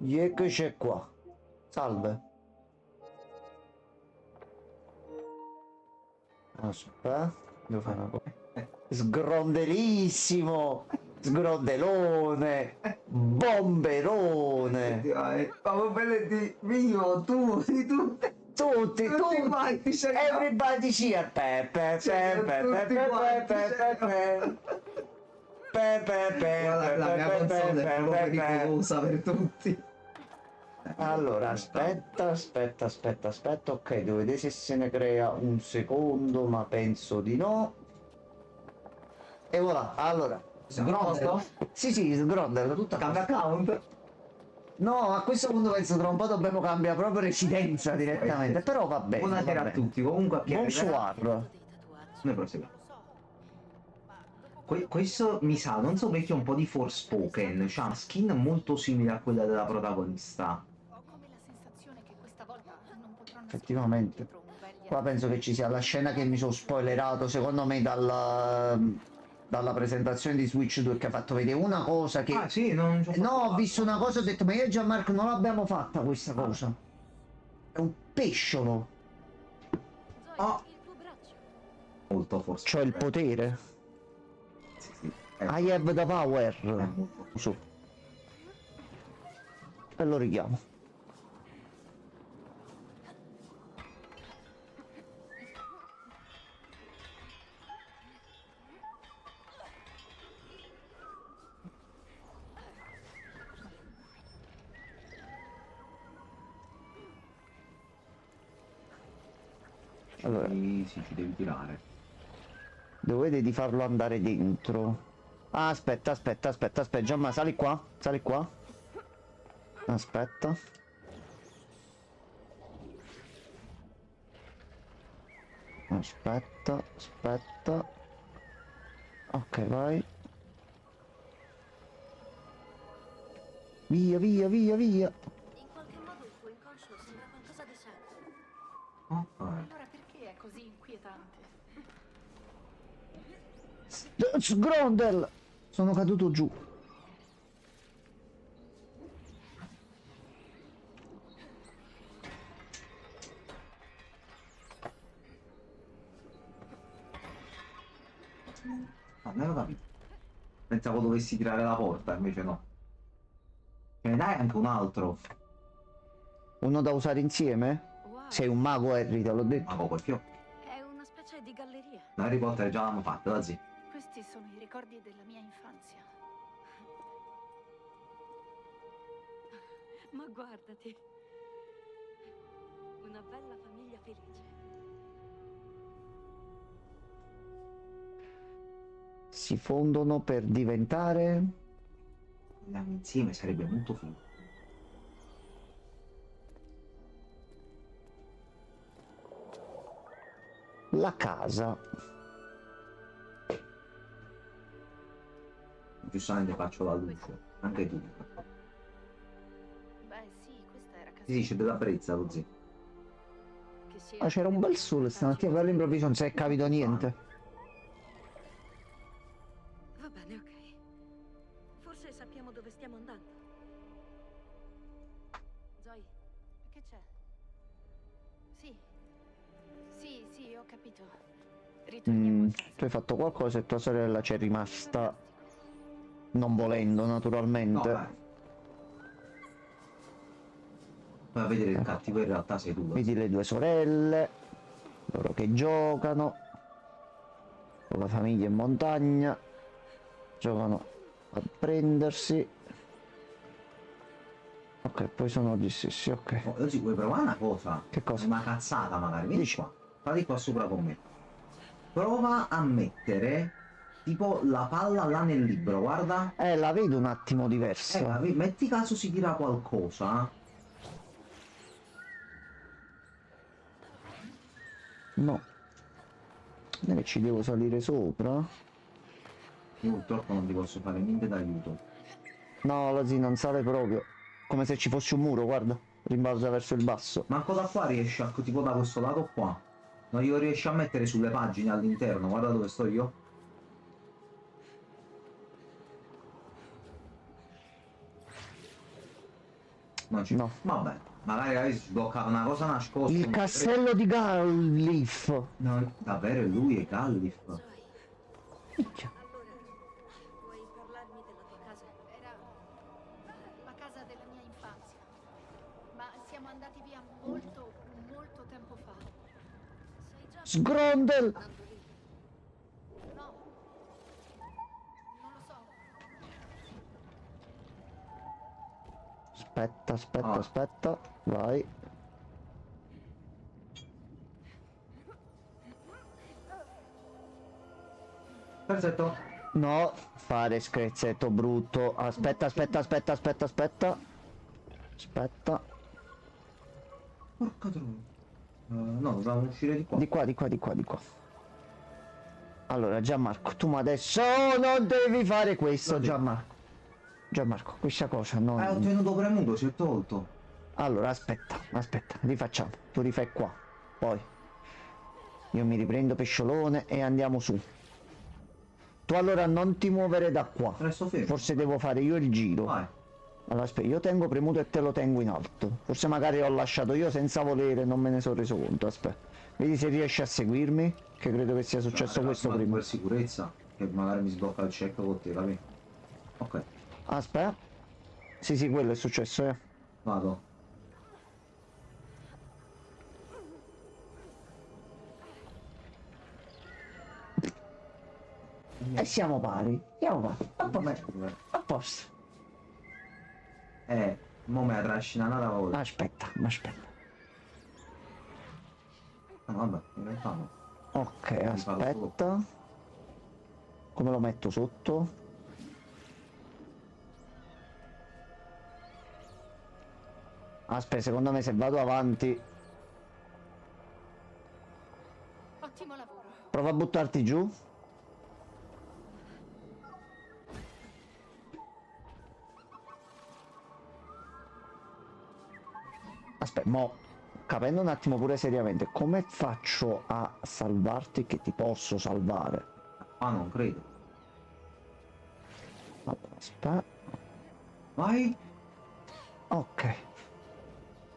Eccoci qua. Salve. Aspetta, devo fare una cosa. Sgrondelissimo! Sgrondelone! Bomberone! Ma belli mio, tu, di tutte. Tutti, Tutti quanti, everybody cheer! Pepe, pepe, tutti pepe, quanti, pepe, pepe. Guarda, la mia console è proprio pericolosa per tutti. Allora, aspetta, ok, devo vedere se se ne crea un secondo, ma penso di no. E voilà, allora. Sgrondel? Sì, Sgrondel, tutto a Cambia posto. account? No, a questo punto penso tra un po' dobbiamo cambiare proprio residenza direttamente, però va bene. Buonasera va a bene. tutti, comunque Bonsoir. noi proseguiamo. Questo mi sa, non so perché è un po' di Forspoken, c'ha una skin molto simile a quella della protagonista. Ho come la sensazione che questa volta non potrò Effettivamente. Qua penso che ci sia la scena che mi sono spoilerato, secondo me, dalla presentazione di Switch 2 che ha fatto vedere una cosa che... Ah sì, non ci ho No, fatto ho visto una cosa, ho detto, ma io e Gianmarco non l'abbiamo fatta questa cosa. È un pesciolo. Ah. Molto Forspoken. C'ho il potere. Sì. I have the power. Molto. Su. E lo richiamo. Allora, Sì, ci devi tirare. dovete di farlo andare dentro. Ah, aspetta, Gianma, sali qua. Aspetta. Aspetta. Ok, vai. Via. In qualche modo il tuo inconscio sembra qualcosa di sano. Allora perché è così inquietante? Sgrondel! Sono caduto giù. Non ero capito. Pensavo dovessi tirare la porta, invece no. Ce ne dai anche un altro. Uno da usare insieme? Wow, Sei un mago, Harry, te l'ho detto. Ma poco più. è una specie di galleria. Harry Potter già l'hanno fatto, da zì. Questi sono i ricordi della mia infanzia. Ma guardati. Una bella famiglia felice. Si fondono per diventare... Andiamo insieme, sarebbe molto figo. la casa. Giustamente faccio la luce. Anche tu. Beh, sì, questa era casa. Si dice della brezza, lo zio. Che sia Ah, c'era un bel sole stamattina, però all'improvviso non si è capito niente. Va bene, ok. Forse sappiamo dove stiamo andando. Zoe, che c'è? Sì. Sì, ho capito. Ritorniamo a casa. Tu hai fatto qualcosa e tua sorella c'è rimasta non volendo, naturalmente. No, dai. Vai a vedere il cattivo in realtà sei tu. Vedi le due sorelle, loro che giocano, con la famiglia in montagna, giocano a prendersi. Ok, poi sono gli stessi, ok. Oh, oggi vuoi provare una cosa? Che cosa? Una cazzata magari, vieni Dici. qua. Sali qua sopra con me. Prova a mettere tipo la palla là nel libro, guarda. La vedo un attimo diversa. Metti caso si tira qualcosa. No. Non è che ci devo salire sopra? Io purtroppo non ti posso fare niente d'aiuto. No, così non sale proprio. Come se ci fosse un muro, guarda. Rimbalza verso il basso. Manco da qua riesci a tipo da questo lato qua. Non glielo riesci a mettere sulle pagine all'interno, guarda dove sto io. Non ci... No. Vabbè, magari avessi sbloccato una cosa nascosta. Il castello di Gallif. No, davvero è lui, è Gallif. Zoe, Minchia. allora, vuoi parlarmi della tua casa? Era la casa della mia infanzia. Ma siamo andati via molto, molto tempo fa. Sei già Sgrondel. andando lì? No. Non lo so. Aspetta, aspetta, Ah. aspetta. Vai. Perfetto. No, fare scherzetto brutto. Aspetta, aspetta, aspetta, aspetta, aspetta. Aspetta. Porca troia. No, dobbiamo uscire di qua. Di qua, di qua, di qua, di qua. Allora, Gianmarco, tu ma adesso non devi fare questo, Vabbè. Gianmarco. Gianmarco, questa cosa Ho non... tenuto premuto, si è tolto. Allora, aspetta, aspetta, rifacciamo. Tu rifai qua. Poi. Io mi riprendo pesciolone e andiamo su. Tu allora non ti muovere da qua. Resto fermo. Forse devo fare io il giro. Vai. Allora, aspetta, io tengo premuto e te lo tengo in alto. Forse magari ho lasciato io senza volere, non me ne sono reso conto. Aspetta. Vedi se riesci a seguirmi, che credo che sia successo questo prima. Per sicurezza, che magari mi sblocca il check con te, capi? Ok, Aspetta. Sì, sì, quello è successo, vado. E siamo pari. Siamo pari. A posto. Mo me la trascina una volta. Aspetta, aspetta. No, vabbè, in realtà no. Ok, Mi fa lo aspetta. Come lo metto sotto? Aspetta, secondo me se vado avanti... Ottimo lavoro. Prova a buttarti giù. Aspetta, mo... Capendo un attimo pure seriamente, come faccio a salvarti che ti posso salvare? Ah, non credo. Allora, aspetta. Vai! Ok.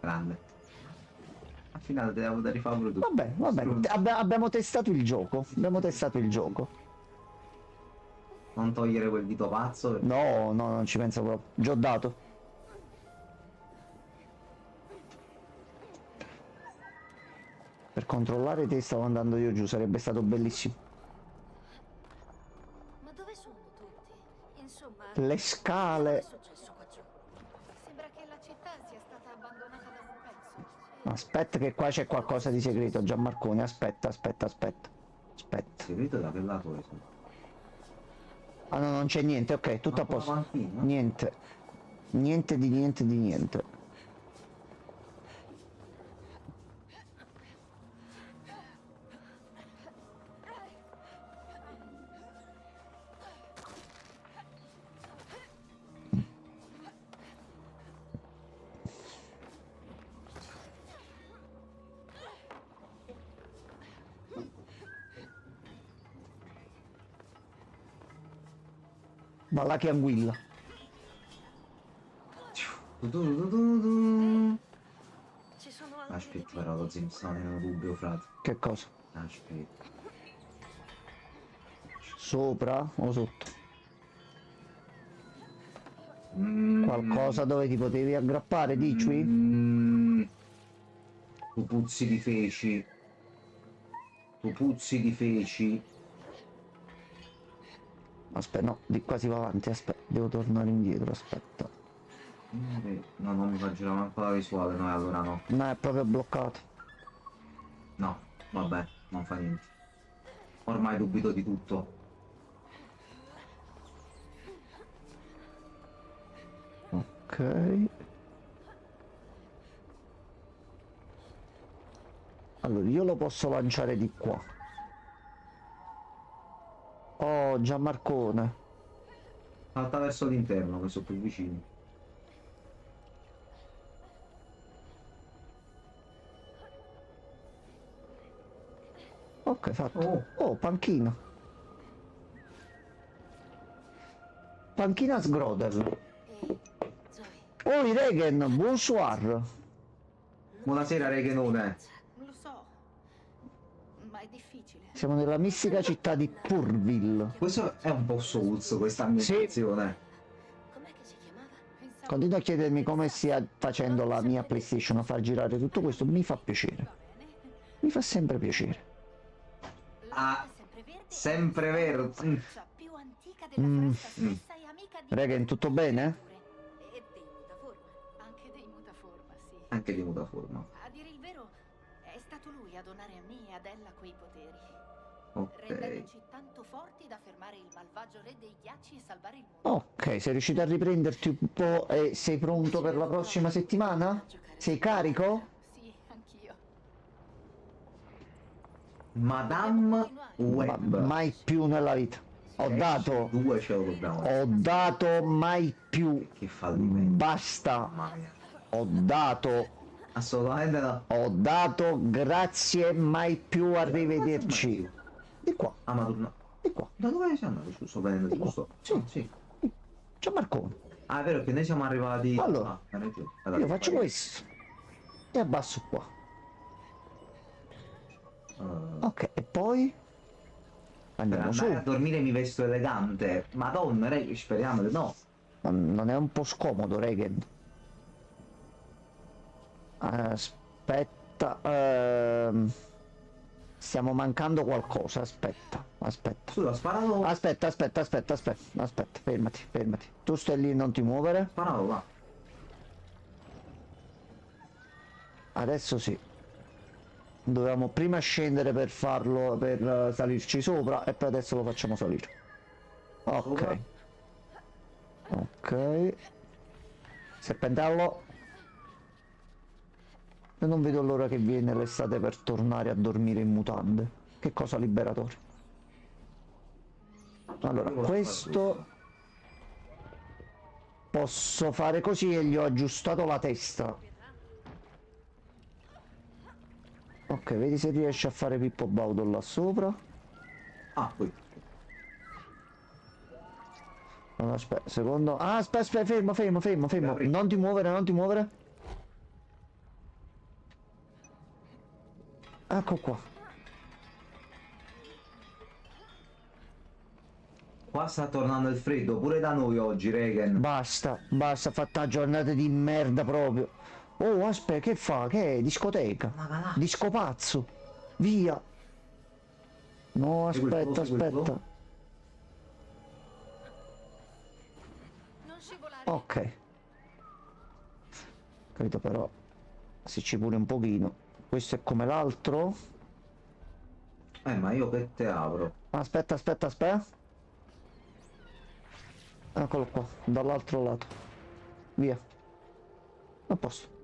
Grande. Al finale te devo dare rifare pure tu. Vabbè, vabbè. Stronzo. Abbiamo testato il gioco. Abbiamo testato il gioco. Non togliere quel dito pazzo. perché- No, no, non ci penso proprio. Già ho dato. Per controllare te stavo andando io giù, sarebbe stato bellissimo. Ma dove sono tutti? Insomma, Le cosa è scale. successo qua giù? Sembra che la città sia stata abbandonata da un pezzo. Sì. Aspetta che qua c'è qualcosa di segreto, Gianmarcone. Aspetta, aspetta, aspetta. Aspetta. Segreto da che lato è? Ah no, non c'è niente, ok, tutto a Ma qua posto. avanti, no? Niente. Niente di niente di niente. Balla che anguilla. Ci sono altri Aspetta, dipinti. però lo Simpson è un dubbio, frate. Che cosa? Aspetta. Sopra o sotto? Mm. Qualcosa dove ti potevi aggrappare, dici? Mm. Tu puzzi di feci. Tu puzzi di feci. Aspetta, no, di qua si va avanti, aspetta, devo tornare indietro, aspetta. No, non mi fa girare manco la visuale, no, allora no. No, è proprio bloccato. No, vabbè, non fa niente. Ormai dubito di tutto. Ok. Allora, io lo posso lanciare di qua. Oh, Gianmarcone. Salta verso l'interno, che sono più vicini. Ok, fatto. Oh. Oh, panchina. Panchina Sgrodel. Ehi, Zoe, Oi Regen, bonsoir. Buonasera Regenone. Lo so, ma è difficile. Siamo nella mistica città di Purville. Questo è un po' Souls, questa ambientazione. Com'è che si chiamava? Pensavo Continua a chiedermi come stia facendo la mia PlayStation a far girare tutto questo, mi fa piacere. va bene. Mi fa sempre piacere. Ah, Sempre sempre vero. la più antica della foresta stessa e amica di Regen, tutto bene? E dei mutaforma. anche dei mutaforma, sì. Anche di mutaforma. A dire il vero, è stato lui a donare a me e ad Ella quei poteri, Ok. rendendoci tanto forti da fermare il malvagio re dei ghiacci e salvare il mondo. Ok, sei riuscito a riprenderti un po' e sei pronto per la prossima settimana? Sei carico? Sì, anch'io. Madame Ma Web. mai più nella vita. Ho dato, Due ce lo dobbiamo. ho dato mai più. Che fallimento. Basta. Mamma mia. Ho dato, Assolutamente no. ho dato, grazie, mai più, arrivederci. Di qua, Ah, ma tu no. di qua. Da dove sei andato? Sto vedendo Di qua. giusto? Sì. Ah, sì. C'è Marcone. Ah, è vero che noi siamo arrivati. Allora, Ah, hai ragione. Io faccio questo. E abbasso qua. Ok, e poi Per andiamo su. andare a dormire mi vesto elegante. Madonna, speriamo di no. Ma non è un po' scomodo, Regen? Aspetta, stiamo mancando qualcosa, aspetta, aspetta. Scusa, ho sparato. Aspetta, fermati, fermati. Tu stai lì, non ti muovere. Sparato là. Adesso sì. Dovevamo prima scendere per farlo, per salirci sopra e poi adesso lo facciamo salire. Ok. Sopra. Ok. Serpentello. E non vedo l'ora che viene l'estate per tornare a dormire in mutande. Che cosa liberatoria. Allora, questo posso fare così e gli ho aggiustato la testa. Ok, vedi se riesci a fare Pippo Baudo là sopra. Ah, qui. Allora, aspetta, secondo. Ah, aspetta, fermo. Apri. Non ti muovere, non ti muovere. Ecco qua. Qua sta tornando il freddo, pure da noi oggi, Regen. Basta, fatta giornata di merda proprio. Oh, aspetta, che fa? Che è? Discoteca? Ma va là. Disco pazzo. Via. No, Segui il flow, aspetta, segui il flow. aspetta. Non scivolare. Ok. Credo però se ci pure un pochino. Questo è come l'altro. Ma io che te apro? Aspetta. Eccolo qua, dall'altro lato. Via. A posto.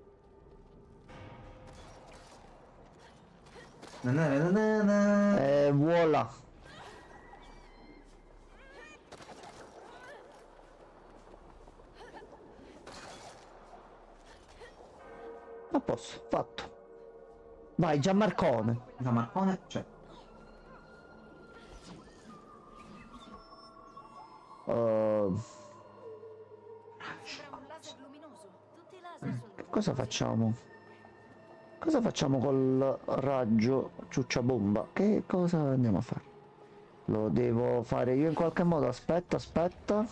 E voilà. A posto, fatto. Vai, Gianmarcone. Da Marcone? Cioè, Sembra un laser luminoso. Tutti i laser sono cosa facciamo? Cosa facciamo col raggio ciucciabomba? Che cosa andiamo a fare? Lo devo fare io in qualche modo? Aspetta. non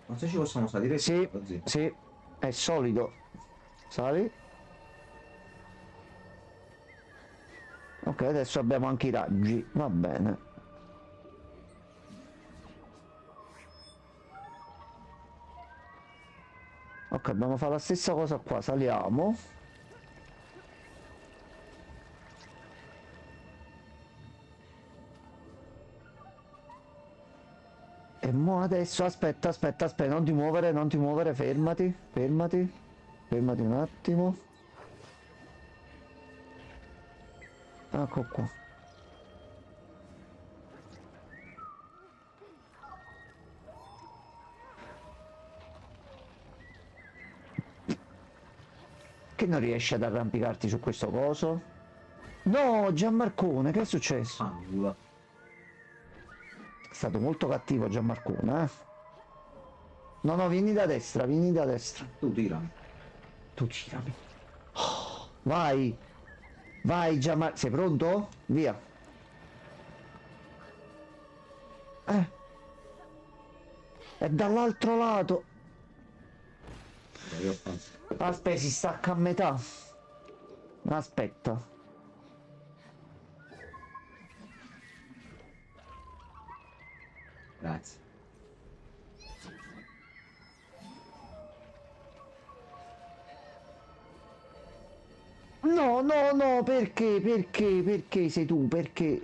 so se ci possiamo salire. Sì, Così. sì, è solido. Sali. Ok, adesso abbiamo anche i raggi, va bene. Ok, dobbiamo fare la stessa cosa qua, saliamo. E mo adesso, aspetta, non ti muovere, fermati un attimo. Ecco qua. Che non riesci ad arrampicarti su questo coso? No, Gianmarcone, che è successo? Fanculo. È stato molto cattivo Gianmarcone, eh? No, no, vieni da destra, vieni da destra. Tu tirami. Tu tirami. Oh, vai. Vai, Gianmarco. Sei pronto? Via. È dall'altro lato. Io penso. Aspetta, si stacca a metà. Aspetta. Grazie. No, no, no, perché? Perché? Perché sei tu? Perché?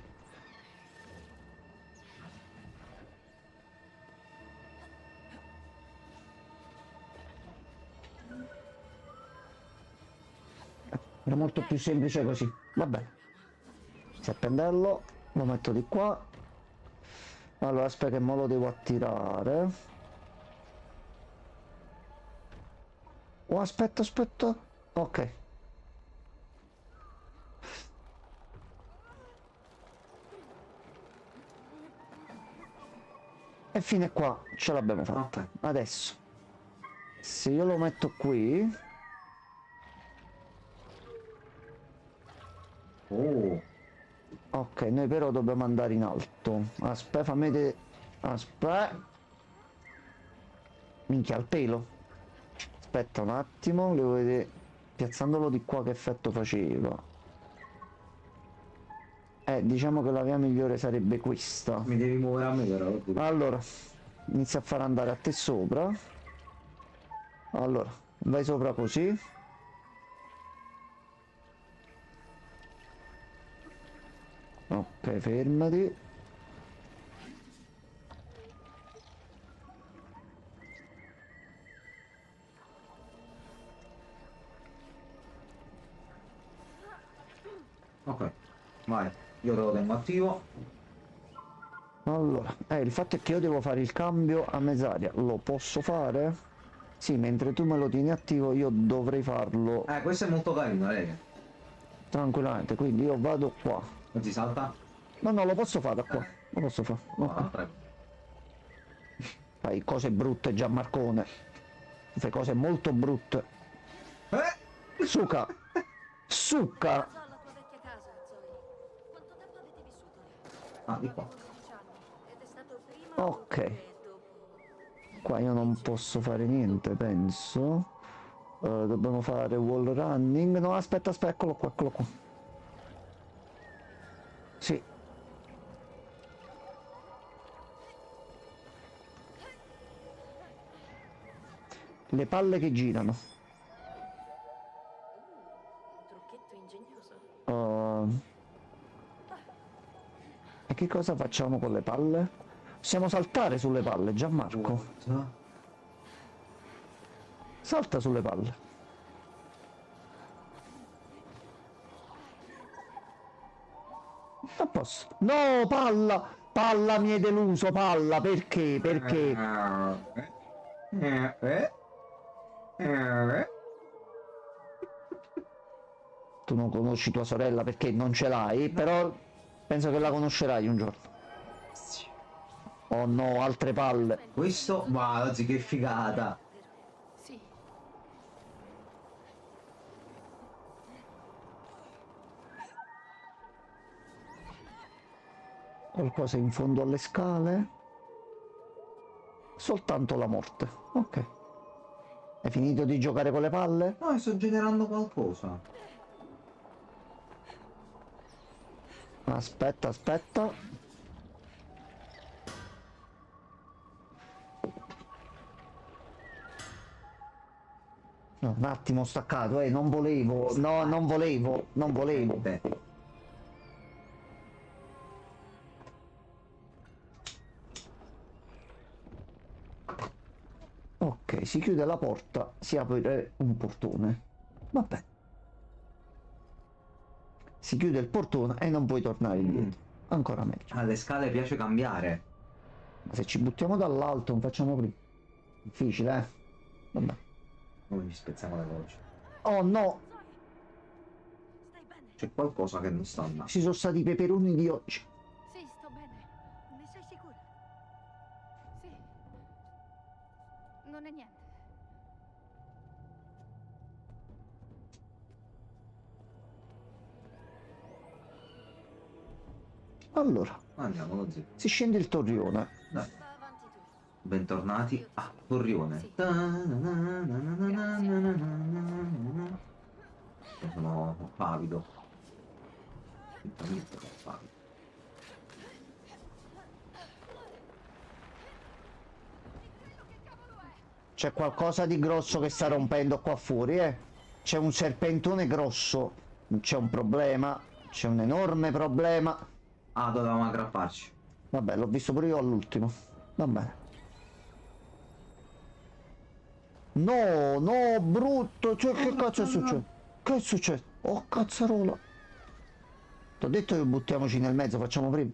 Era molto più semplice così. Va bene. Zappendello, lo metto di qua. Allora, aspetta che me lo devo attirare. Oh, aspetta, aspetta. Ok. E fine qua, ce l'abbiamo fatta. Ok. Adesso, se io lo metto qui... Oh. Ok, noi però dobbiamo andare in alto. Aspetta, fammi vedere. Aspetta. Minchia, al pelo. Aspetta un attimo, devo vedere. Piazzandolo di qua che effetto faceva. Diciamo che la via migliore sarebbe questa. Mi devi muovere a me però. Allora, inizia a far andare a te sopra. Allora, vai sopra così. Ok, fermati. Ok, vai. Io te lo tengo attivo. Allora, il fatto è che io devo fare il cambio a mezz'aria. Lo posso fare? Sì, mentre tu me lo tieni attivo io dovrei farlo Questo è molto carino, raga. tranquillamente. Quindi io vado qua. Non si salta? No, no, lo posso fare da qua. Lo posso fare. No, Ok. prego. Fai cose brutte, Gianmarcone. Fai cose molto brutte. Suca! Succa! So la tua vecchia casa, Zoe. Quanto tempo avete vissuto lì? Ah, di qua. Avevo 12 anni ed è stato prima Ok. oppure dopo? Qua io non posso fare niente, penso. Dobbiamo fare wall running. No, aspetta, aspetta, eccolo qua, eccolo qua. Sì. Le palle che girano. Un trucchetto ingegnoso. E che cosa facciamo con le palle? Possiamo saltare sulle palle, Gianmarco. Salta sulle palle. A posto. No, palla! Palla mi hai deluso, palla, perché? Perché? Tu non conosci tua sorella perché non ce l'hai, però penso che la conoscerai un giorno. Oh no, altre palle. Questo, ma oggi che figata. Sì. Qualcosa in fondo alle scale? Soltanto la morte. Ok. Hai finito di giocare con le palle? No, sto generando qualcosa. Aspetta, aspetta. No, un attimo ho staccato, non volevo. No, non volevo, non volevo. Beh, Ok, si chiude la porta, si apre un portone. Vabbè. Si chiude il portone e non puoi tornare indietro. Ancora meglio. alle scale piace cambiare. Ma se ci buttiamo dall'alto non facciamo prima. Difficile, eh? Vabbè. Noi ci spezziamo le voci. Oh no! Stai bene? C'è qualcosa che non sta andando. Ci sono stati i peperoni di oggi. Sì, sto bene. Ne sei sicura? Sì. Non è niente. Allora, Andiamo, lo zio. si scende il torrione. Dai, Va avanti tu. bentornati a Torrione. Sì. Sono pavido. Lentamente, pavido. C'è qualcosa di grosso che sta rompendo qua fuori, eh? C'è un serpentone grosso. Non c'è un problema. C'è un enorme problema. Ah, dovevamo aggrapparci. Vabbè, l'ho visto pure io all'ultimo. Va bene. No, no, brutto. Cioè, che cazzo è successo? Che è successo? Oh, cazzarola. T'ho detto che buttiamoci nel mezzo, facciamo prima.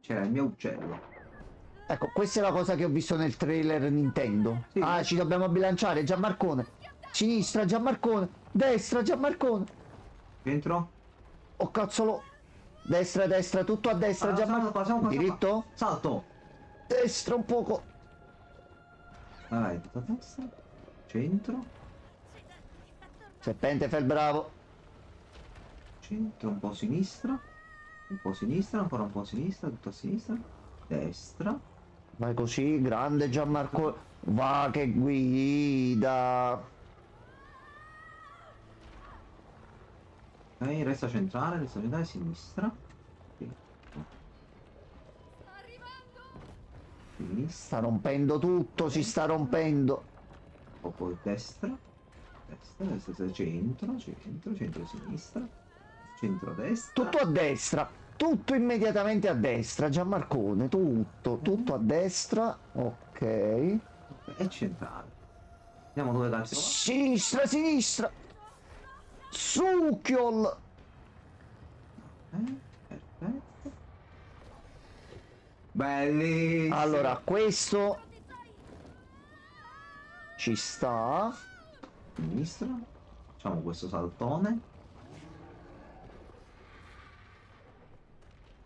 C'era il mio uccello. Ecco, questa è la cosa che ho visto nel trailer Nintendo. Sì. Ah, ci dobbiamo bilanciare, Gianmarcone. Sinistra, Gianmarcone. Destra, Gianmarcone. Dentro? Oh, cazzolo. Destra, destra, tutto a destra, Allora, Gianmarcone. siamo qua. Diritto? Salto! Destra un poco. Vai, tutto a destra. Centro. Serpente, fai il bravo. Centro, un po' a sinistra. Un po' a sinistra, ancora un po' a sinistra, tutto a sinistra. Destra. Vai così, grande Gianmarco. Va che guida. Ok, resta centrale, sinistra. Sì. Sinistra. Sta rompendo tutto, si sta rompendo. O poi destra. Destra, centro, sinistra. Centro, destra. Tutto a destra. Tutto immediatamente a destra, Gianmarcone. Tutto a destra. Ok. E centrale. Andiamo dove cazzo va? Sinistra, sinistra. Succhiol. Perfetto. Bellissimo. Allora, questo ci sta. Sinistra. Facciamo questo saltone.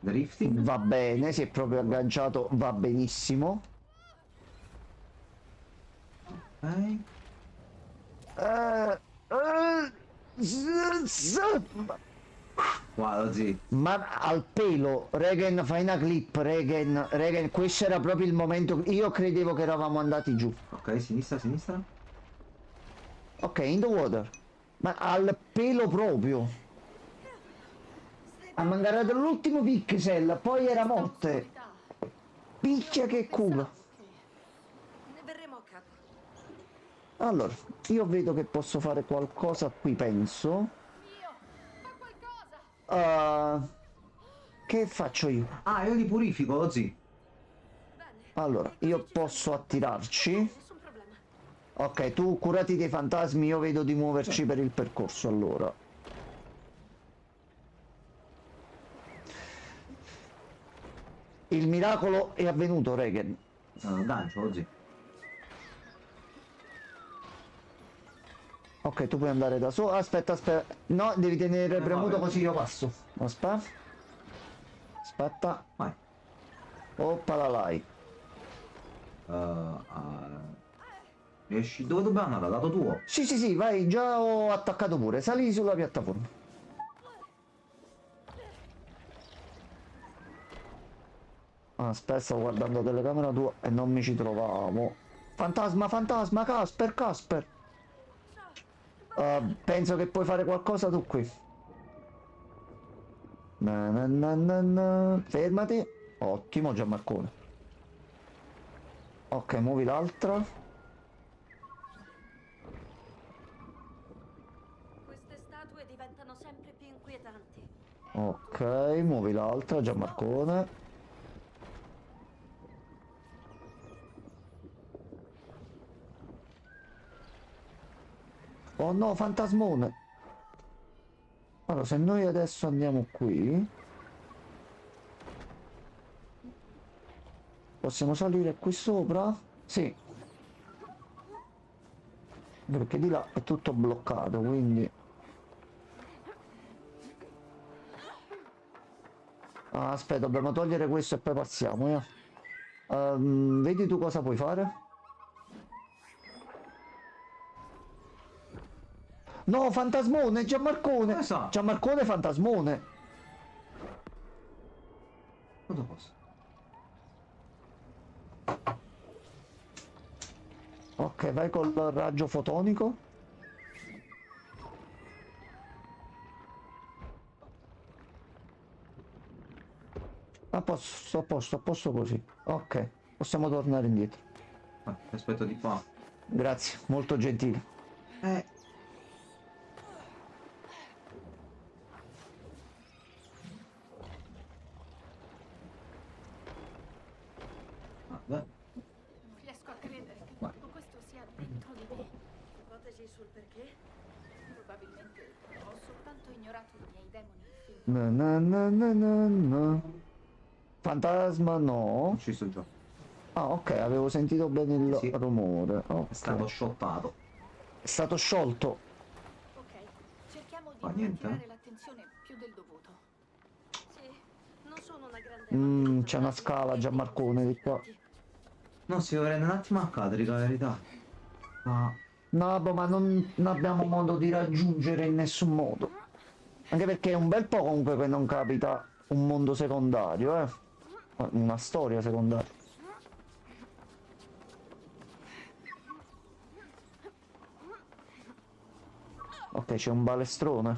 Drifting. Va bene, si è proprio agganciato, va benissimo. Ok. Guarda, sì. Ma al pelo, Regen, fai una clip, Regen, questo era proprio il momento, io credevo che eravamo andati giù. Ok, sinistra. Ok, in the water. Ma al pelo proprio. Ha mangiato l'ultimo pixel, poi era morte. Picchia che culo. Ne verremo a capo. Allora, io vedo che posso fare qualcosa qui, penso. Che faccio io? Ah, io li purifico, lo zii. Allora, io posso attirarci. Nessun problema. Ok, tu curati dei fantasmi, io vedo di muoverci per il percorso, allora. Il miracolo è avvenuto, Regen. Gancio, lo zii. Ok, tu puoi andare da solo. Aspetta. No, devi tenere premuto vabbè. così io passo. Aspetta. Vai. Oppala lai. Riesci? Dove dobbiamo andare? Dal lato tuo? Sì, vai, già ho attaccato pure. Sali sulla piattaforma. Aspetta, stavo guardando la telecamera tua e non mi ci trovavo. Fantasma, Casper. Penso che puoi fare qualcosa tu qui. Fermati. Ottimo, Gianmarcone. Ok, muovi l'altra. Queste statue diventano sempre più inquietanti. Ok, muovi l'altra, Gianmarcone. Oh no, fantasmone! Allora, se noi adesso andiamo qui... Possiamo salire qui sopra? Sì. Perché di là è tutto bloccato, quindi... Ah, aspetta, dobbiamo togliere questo e poi passiamo, eh. Vedi tu cosa puoi fare? No, fantasmone, Gianmarcone! Cosa so? Gianmarcone fantasmone! Cosa posso? Ok, vai col raggio fotonico. A posto così. Ok, possiamo tornare indietro. Ti aspetto di qua. Grazie, molto gentile. Eh. Vabbè. Non riesco a credere che Vai. tutto questo sia dentro di me. Ipotesi sul perché? Probabilmente ho soltanto ignorato i miei demoni finti. Na na na na na na. Fantasma no. Non ci sto già. Ah, ok, avevo sentito bene il Sì. rumore. Ok. È stato shottato. È stato sciolto. Ok, cerchiamo di Fa non niente? attirare l'attenzione più del dovuto. Sì, non sono una grande C'è una scala, Gianmarcone, di qua. No, si prende un attimo a cadere, la verità. Ah, No, boh, ma non abbiamo modo di raggiungere in nessun modo. Anche perché è un bel po' comunque che non capita un mondo secondario, eh. Una storia secondaria. Ok, c'è un balestrone.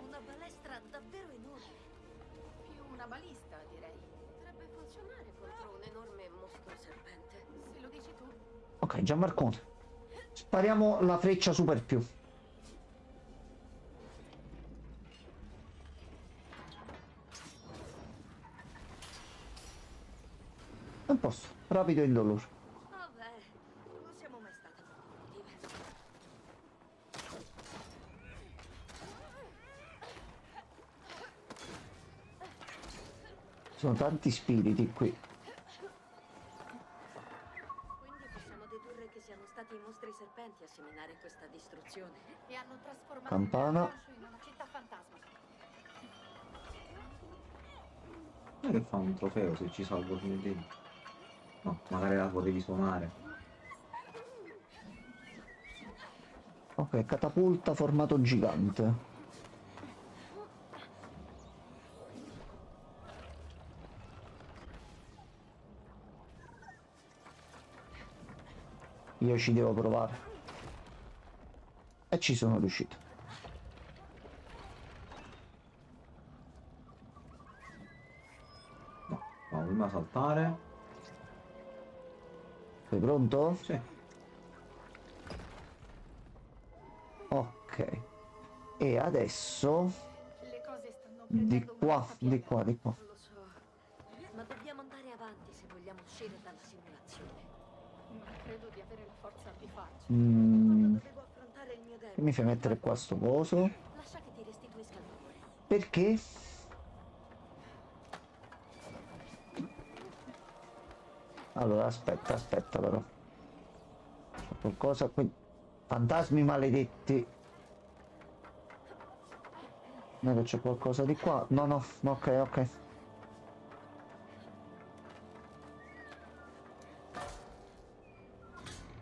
Una balestra davvero enorme. Più una balista, direi. Potrebbe funzionare contro un enorme mostro serpente. Se lo dici tu. Ok, Gianmarcone. Spariamo la freccia super più. Non posso. Rapido e indolore. Vabbè, non siamo mai state molto positive. Sono tanti spiriti qui. Quindi possiamo dedurre che siano stati i mostri serpenti a seminare questa distruzione. E hanno trasformato Campana. il Cancro in una città fantasma. non è che fa un trofeo se ci salvo fino dentro. No, magari la potevi suonare. Ok, catapulta formato gigante. Io ci devo provare. E ci sono riuscito. No, no, prima saltare. Sei pronto? Sì. Ok. E adesso Le cose stanno di prendendo qua, molta di piega. qua, di qua. Non lo so, ma dobbiamo andare avanti se vogliamo uscire dalla simulazione. Non credo di avere la forza di farci. Quando dovevo affrontare il mio Che mi demone, fai mettere qua sto coso? lascia che ti restituisca il valore. Perché? Allora, aspetta però. C'è qualcosa qui. Fantasmi maledetti. Non è che c'è qualcosa di qua. No, no, ok, ok.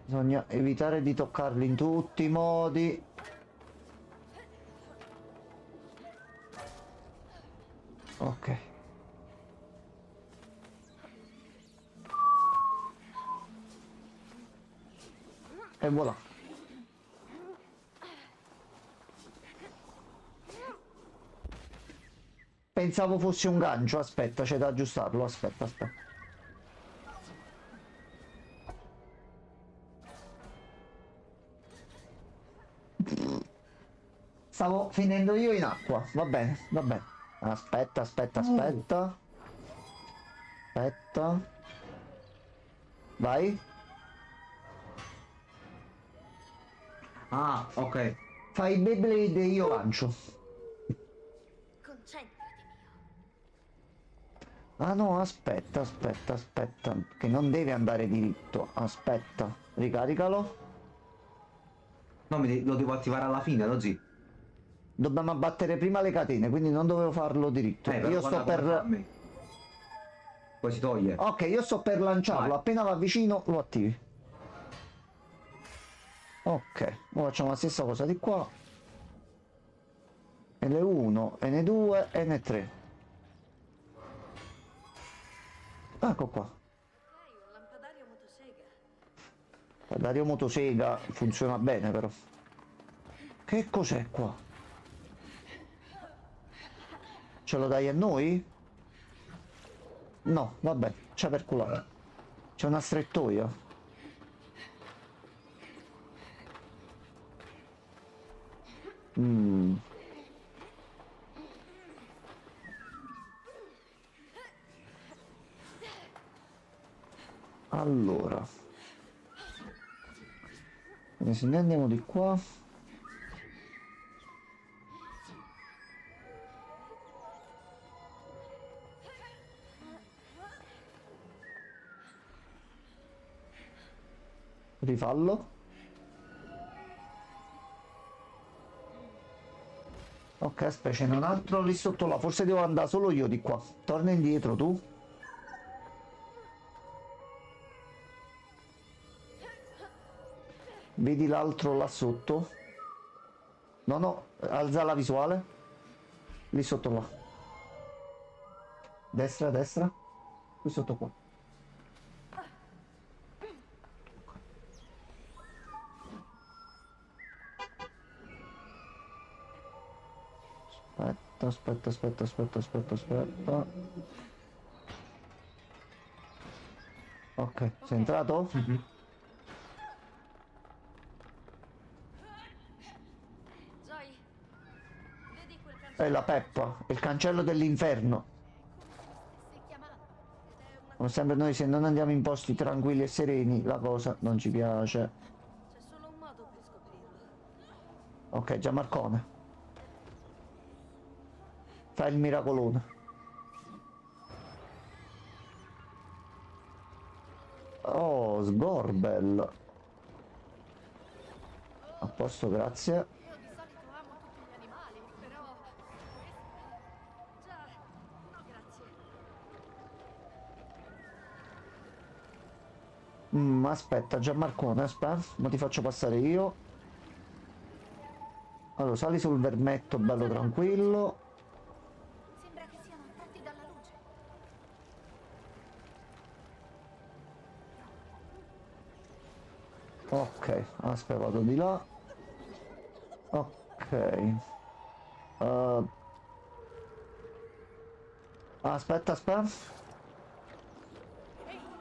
Bisogna evitare di toccarli in tutti i modi. Ok. E voilà. Pensavo fosse un gancio, aspetta, c'è da aggiustarlo, aspetta. Stavo finendo io in acqua, va bene, va bene. Aspetta. Vai. Ah, ok. Fai i Beyblade e io lancio. Concentrati, mio. Ah no, aspetta, che non deve andare diritto. Aspetta, ricaricalo. No, lo devo attivare alla fine, lo zio. Dobbiamo abbattere prima le catene, quindi non dovevo farlo diritto. Però Io guarda sto come per... fa a me. Poi si toglie. Ok, io sto per lanciarlo, Vai. appena va vicino lo attivi. Ok, ora facciamo la stessa cosa di qua. N1, N2, N3. Ecco qua. Ok, un lampadario motosega. La Dario Motosega funziona bene però. Che cos'è qua? Ce lo dai a noi? No, vabbè, c'è per culare. C'è una strettoia. Mm. Allora. Se ne andiamo di qua. Rifallo. Ok, aspetta, c'è un altro lì sotto là. Forse devo andare solo io di qua. Torna indietro tu. Vedi l'altro là sotto? No, no, alza la visuale. Lì sotto là. Destra, destra. Qui sotto qua. Aspetta, aspetta, aspetta, aspetta, aspetta, aspetta. Ok, sei entrato? Mhm. Zoe, vedi quel È cancello? la Peppa, il cancello dell'inferno. Come se mi stessi chiamando. Ed è una Come sempre noi se non andiamo in posti tranquilli e sereni, la cosa non ci piace. C'è solo un modo per scoprirlo. Ok, Gianmarcone. Fai il miracolone. Oh, Sgorbel. A posto, grazie. Io di solito amo tutti gli animali, però questo... Già, no grazie. Aspetta, Gianmarcone, aspetta, ma ti faccio passare io. Allora, sali sul vermetto, bello tranquillo. Sembra che siano attratti dalla luce. Ok, aspetta, vado di là. Ok. Uh, aspetta, aspetta.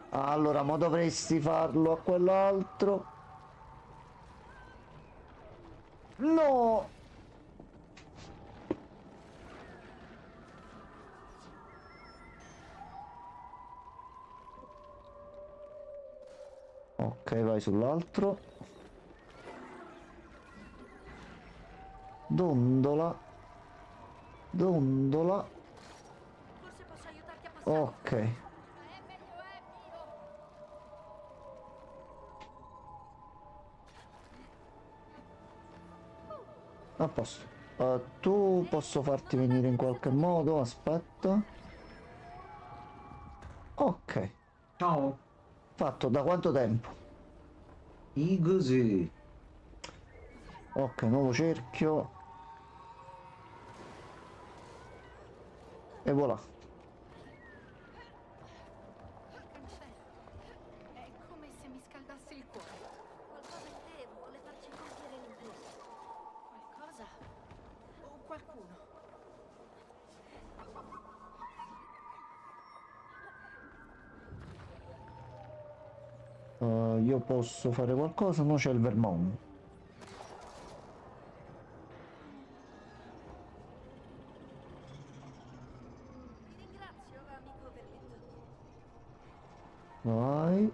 Allora, mo dovresti farlo a quell'altro. No! Ok, vai sull'altro. Dondola. Dondola. Forse posso aiutarti a passare. Ok. Ma è meglio è mio. A posto. Tu posso farti venire in qualche modo? Aspetta. Ok. Ciao. Fatto. Da quanto tempo? Easy. Ok, nuovo cerchio. E voilà. È come se mi scaldasse il cuore. Qualcosa in te vuole farci compiere l'impresa. Qualcosa o qualcuno. Io posso fare qualcosa? No, c'è il Vermont. Ti ringrazio, amico Vermetto. Vai.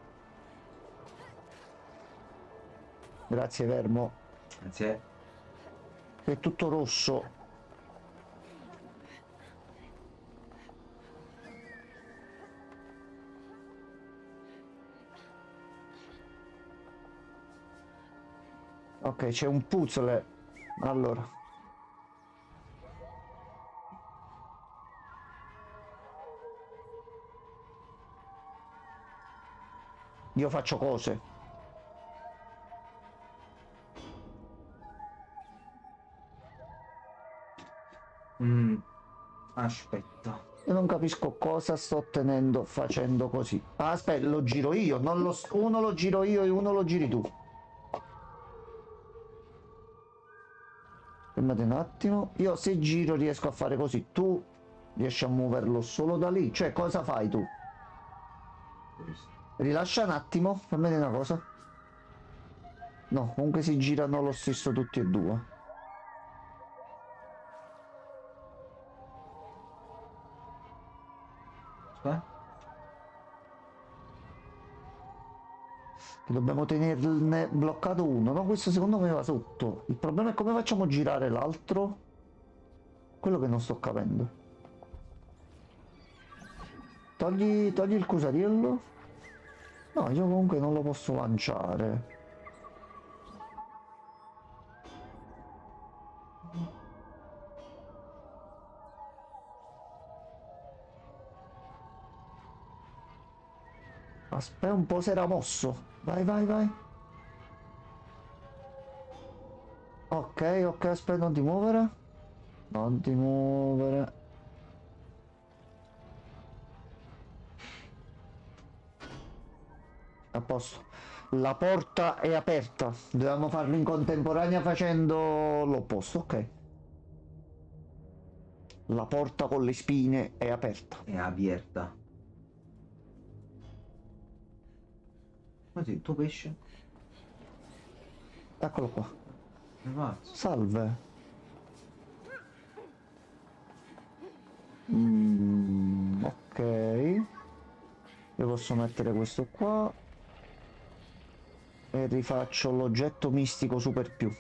Grazie, Vermo. Grazie. È tutto rosso. Ok, c'è un puzzle. Allora. Io faccio cose. Aspetta. Io non capisco cosa sto ottenendo facendo così. Ah, aspetta, lo giro io, non lo... uno lo giro io e uno lo giri tu. Fermate un attimo. Io se giro riesco a fare così. Tu riesci a muoverlo solo da lì. Cioè, cosa fai tu? Rilascia un attimo, fammi vedere una cosa. No, comunque si girano lo stesso tutti e due. Aspetta. Che dobbiamo tenerne bloccato uno, no? Questo secondo me va sotto. Il problema è come facciamo a girare l'altro. Quello che non sto capendo. Togli il cusariello. No, io comunque non lo posso lanciare. Aspetta un po', si era mosso. Vai, vai, vai. Ok, ok, aspetta, non ti muovere. Non ti muovere. A posto. La porta è aperta. Dovevamo farlo in contemporanea facendo l'opposto, ok. La porta con le spine è aperta. È aperta. Così, tu pesce. Eccolo qua. Pazzo. Salve. Ok. Io posso mettere questo qua. E rifaccio l'oggetto mistico super più.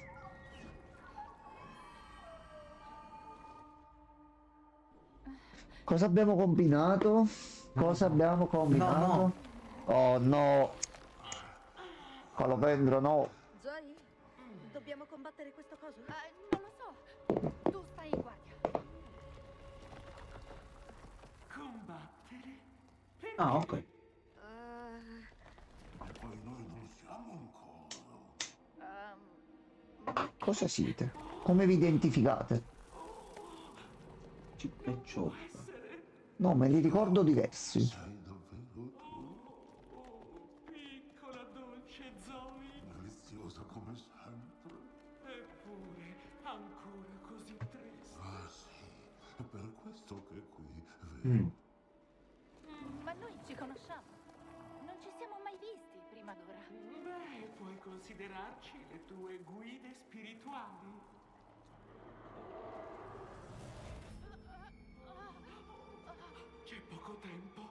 Cosa abbiamo combinato? Cosa abbiamo combinato? No, no. Oh no! Calopendro no! Zoe, dobbiamo combattere questo coso? Non lo so. Tu stai in guardia. Combattere? Ah, ok. Poi noi non siamo un coro. Cosa siete? Come vi identificate? Cippecciotto. No, me li ricordo diversi. Sei davvero tu? Piccola dolce Zoe, Deliziosa come sempre. eppure ancora così triste. Ah sì, è per questo che è qui, vero? Ma noi ci conosciamo. Non ci siamo mai visti prima d'ora. Beh, puoi considerarci le tue guide spirituali. C'è poco tempo.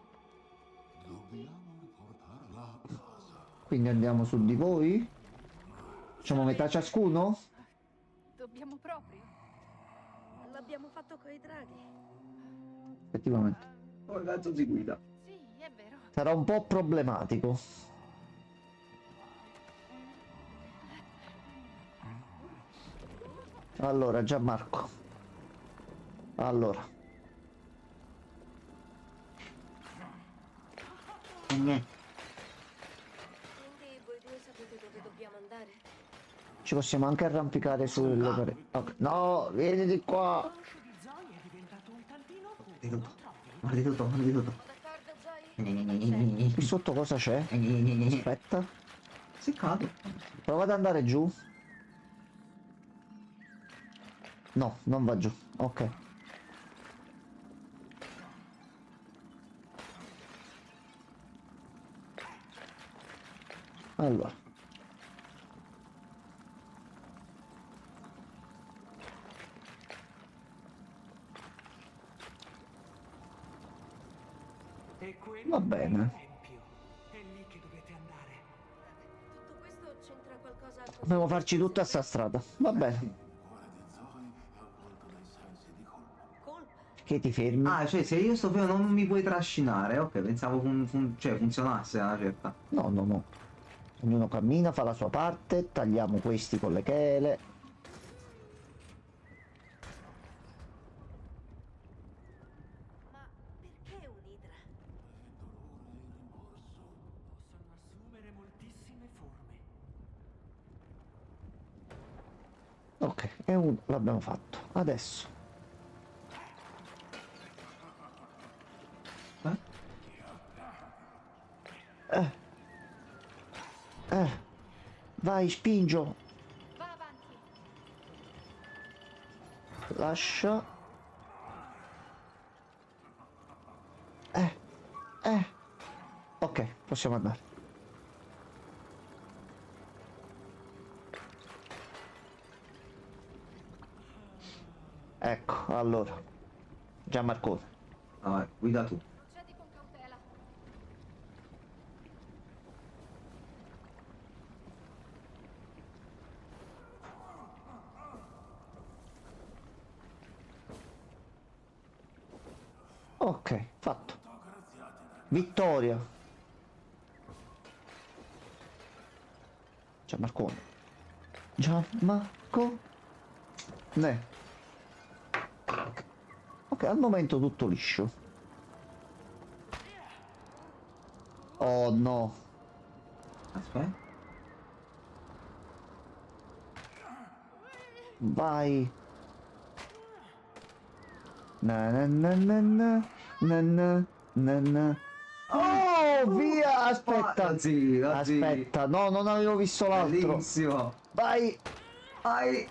Dobbiamo riportarla a casa. Quindi andiamo su di voi? Facciamo metà ciascuno? Dobbiamo proprio. L'abbiamo fatto coi draghi. Effettivamente. Come cazzo si guida? Sì, è vero. Sarà un po' problematico. Allora, Gianmarco. Allora. Quindi voi due sapete dove dobbiamo andare? Ci possiamo anche arrampicare sulle pareti. Ok. No, vieni di qua. L'uscio di Zoe è diventato un tantino cupo, Maleduto. non trovi? Maleduto, maleduto. D'accordo, Zoe? Qui sotto cosa c'è? Aspetta. Si cade. Prova ad andare giù. No, non va giù. Ok. Allora. E quello Va bene. è il tempio. È lì che dovete andare. Tutto questo c'entra qualcosa con... Dobbiamo farci tutta sta strada. Va bene. Il cuore di Zoe è avvolto dai sensi di colpa. colpa. Che ti fermi? Ah, cioè se io sto fermo non mi puoi trascinare. Ok, pensavo cioè, funzionasse una certa. No, no, no. Ognuno cammina, fa la sua parte. Tagliamo questi con le chele. Ma perché un'idra? E dolore e rimorso. Possono assumere Ok, e uno l'abbiamo fatto. Adesso. Vai, spingo. Va avanti. Lascia. Ok, possiamo andare. Ecco, allora. Gianmarcone. Vai, guida tu. Procedi con cautela. Ok, fatto. Vittoria. Gianmarcone. Gianmarco. Ne. Ok, al momento tutto liscio. Oh no. Aspetta. Vai. Na na na na na na na na na. Oh, via! Aspetta. Sì, Aspetta, no, non avevo visto l'altro. Bellissimo. Vai, Vai,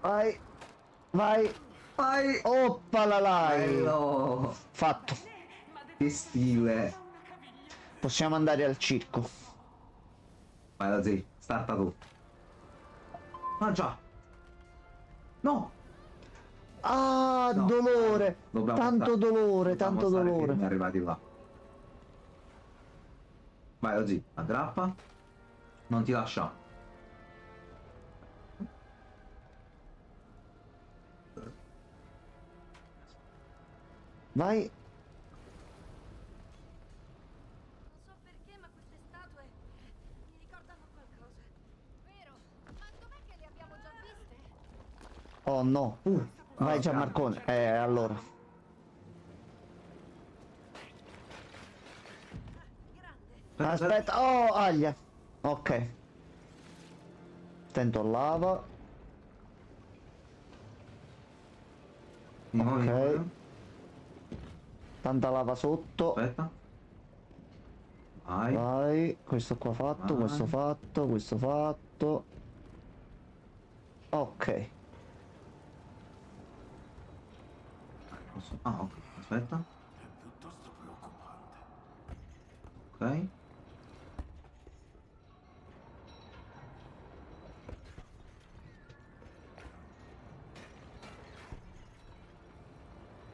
vai, vai. vai. Oppala lai. Bello. Fatto. Che stile. Possiamo andare al circo. Vai da zì, starta tu. Ah già. No. Ah, No. dolore. Dobbiamo Tanto stare- dolore, dobbiamo tanto stare dolore. fermi, arrivati là. Vai Ozzy, aggrappa. Non ti lascia. Vai. Non so perché, ma queste statue mi ricordano qualcosa. Vero? Ma dov'è che le abbiamo già viste? Oh no. Vai Gianmarcone. Allora. Grande. Aspetta. Oh, aglia. Ok. Tento lava. Ok. Tanta lava sotto. Aspetta. Vai. Vai. Questo qua fatto, Vai. questo fatto, questo fatto. Ok. Ah, ok. Aspetta. È piuttosto preoccupante. Ok.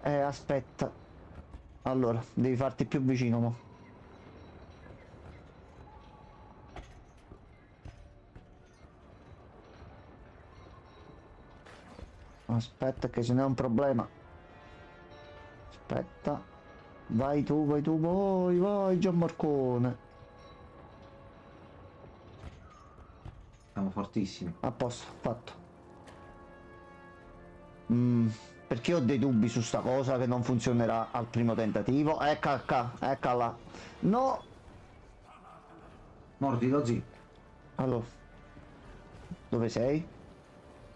Aspetta. Allora, devi farti più vicino, mo. Aspetta che ce n'è un problema. Aspetta. Vai tu, vai Gianmarcone. Siamo fortissimi. A posto, fatto. Perché ho dei dubbi su sta cosa che non funzionerà al primo tentativo. Eccola qua, eccola. No! Mordi Ozzy. Allora. Dove sei?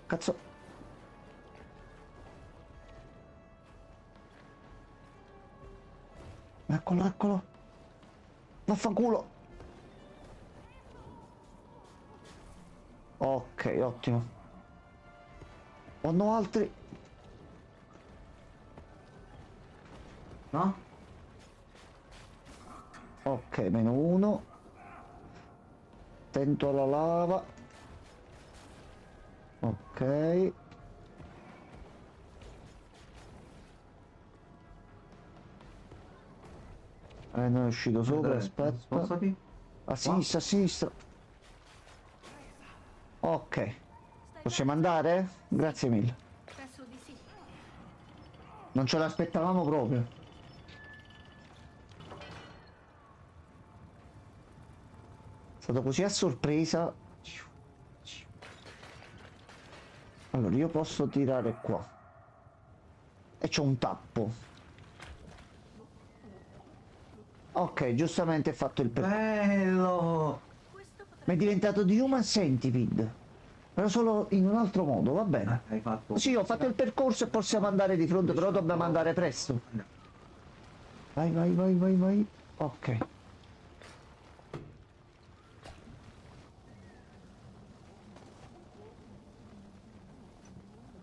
Cazzo. Eccolo, eccolo. Vaffanculo. Ok, ottimo. Vanno altri. No? Ok, meno uno. Tento la lava. Ok. Non è uscito sopra, aspetta. Spostati. A sinistra, a sinistra. Ok. Possiamo andare? Grazie mille. Penso di sì. Non ce l'aspettavamo proprio. È stato così a sorpresa. Allora io posso tirare qua. E c'ho un tappo. Ok, giustamente ho fatto il percorso. Bello. Questo potrebbe... Ma è diventato di Human Centipede. Però solo in un altro modo, va bene. Hai fatto... Sì, ho fatto il percorso e possiamo andare di fronte, però dobbiamo andare presto. Vai, vai, vai, vai, vai. Ok.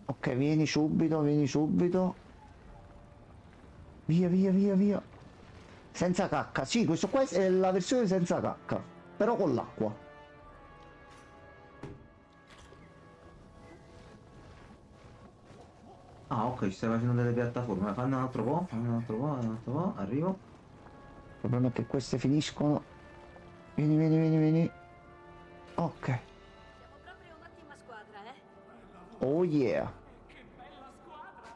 Ok, vieni subito, vieni subito. Via, via, via, via. Senza cacca. Sì, questo qua è la versione senza cacca, però con l'acqua. Ah, ok, ci stai facendo delle piattaforme. Fanne un altro po', fanne un altro po', un altro po', arrivo. Il problema è che queste finiscono. Vieni, vieni, vieni, vieni. Ok. Siamo proprio un'ottima squadra, eh? Oh yeah. Che bella squadra!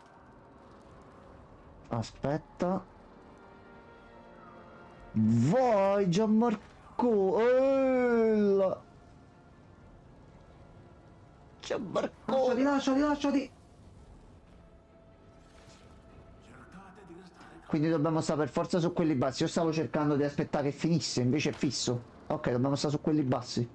Aspetta. Vai Gianmarco. Gianmarco. Lasciati, lasciati, lasciati! Cercate di restare Quindi dobbiamo stare per forza su quelli bassi. Io stavo cercando di aspettare che finisse, invece è fisso. Ok, dobbiamo stare su quelli bassi.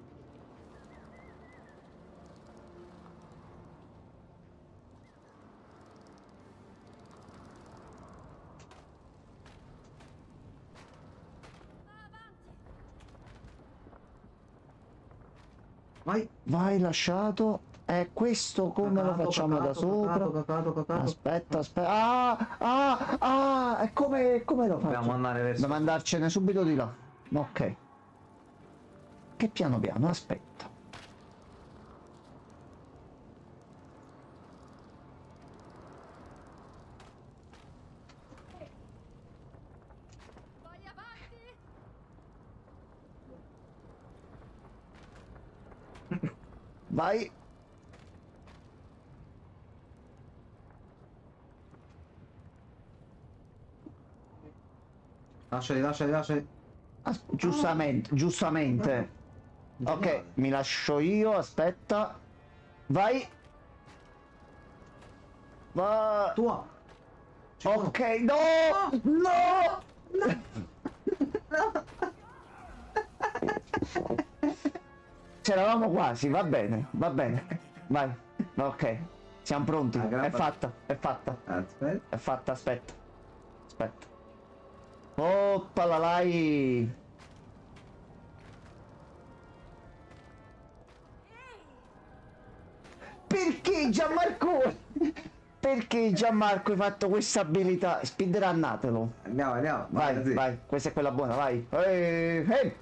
Vai! Vai, lasciato. Questo come lo Cacato, facciamo da cacato, sopra? cacato, cacato, cacato. Aspetta, aspetta. E come lo faccio? Dobbiamo andare verso... Dobbiamo andarcene subito di là. Ok. Che piano piano, aspetta. Vai avanti! Vai. Lasciali, lasciali, lasciali. Giustamente, giustamente. Ok, Geniale. mi lascio io, aspetta. Vai. Va. Tua! Ci sono. Ok, no! No! C'eravamo quasi, va bene, va bene. Vai. Ok, siamo pronti. Ah, È grappa. fatta, è fatta. Aspetta. È fatta, aspetta. Aspetta. Oppa la lai. Perché Gianmarco? Perché Gianmarco hai fatto questa abilità? Speedrunnatelo. Andiamo, andiamo. Vai, così. vai, questa è quella buona, vai. Lascia! Ehi, ehi!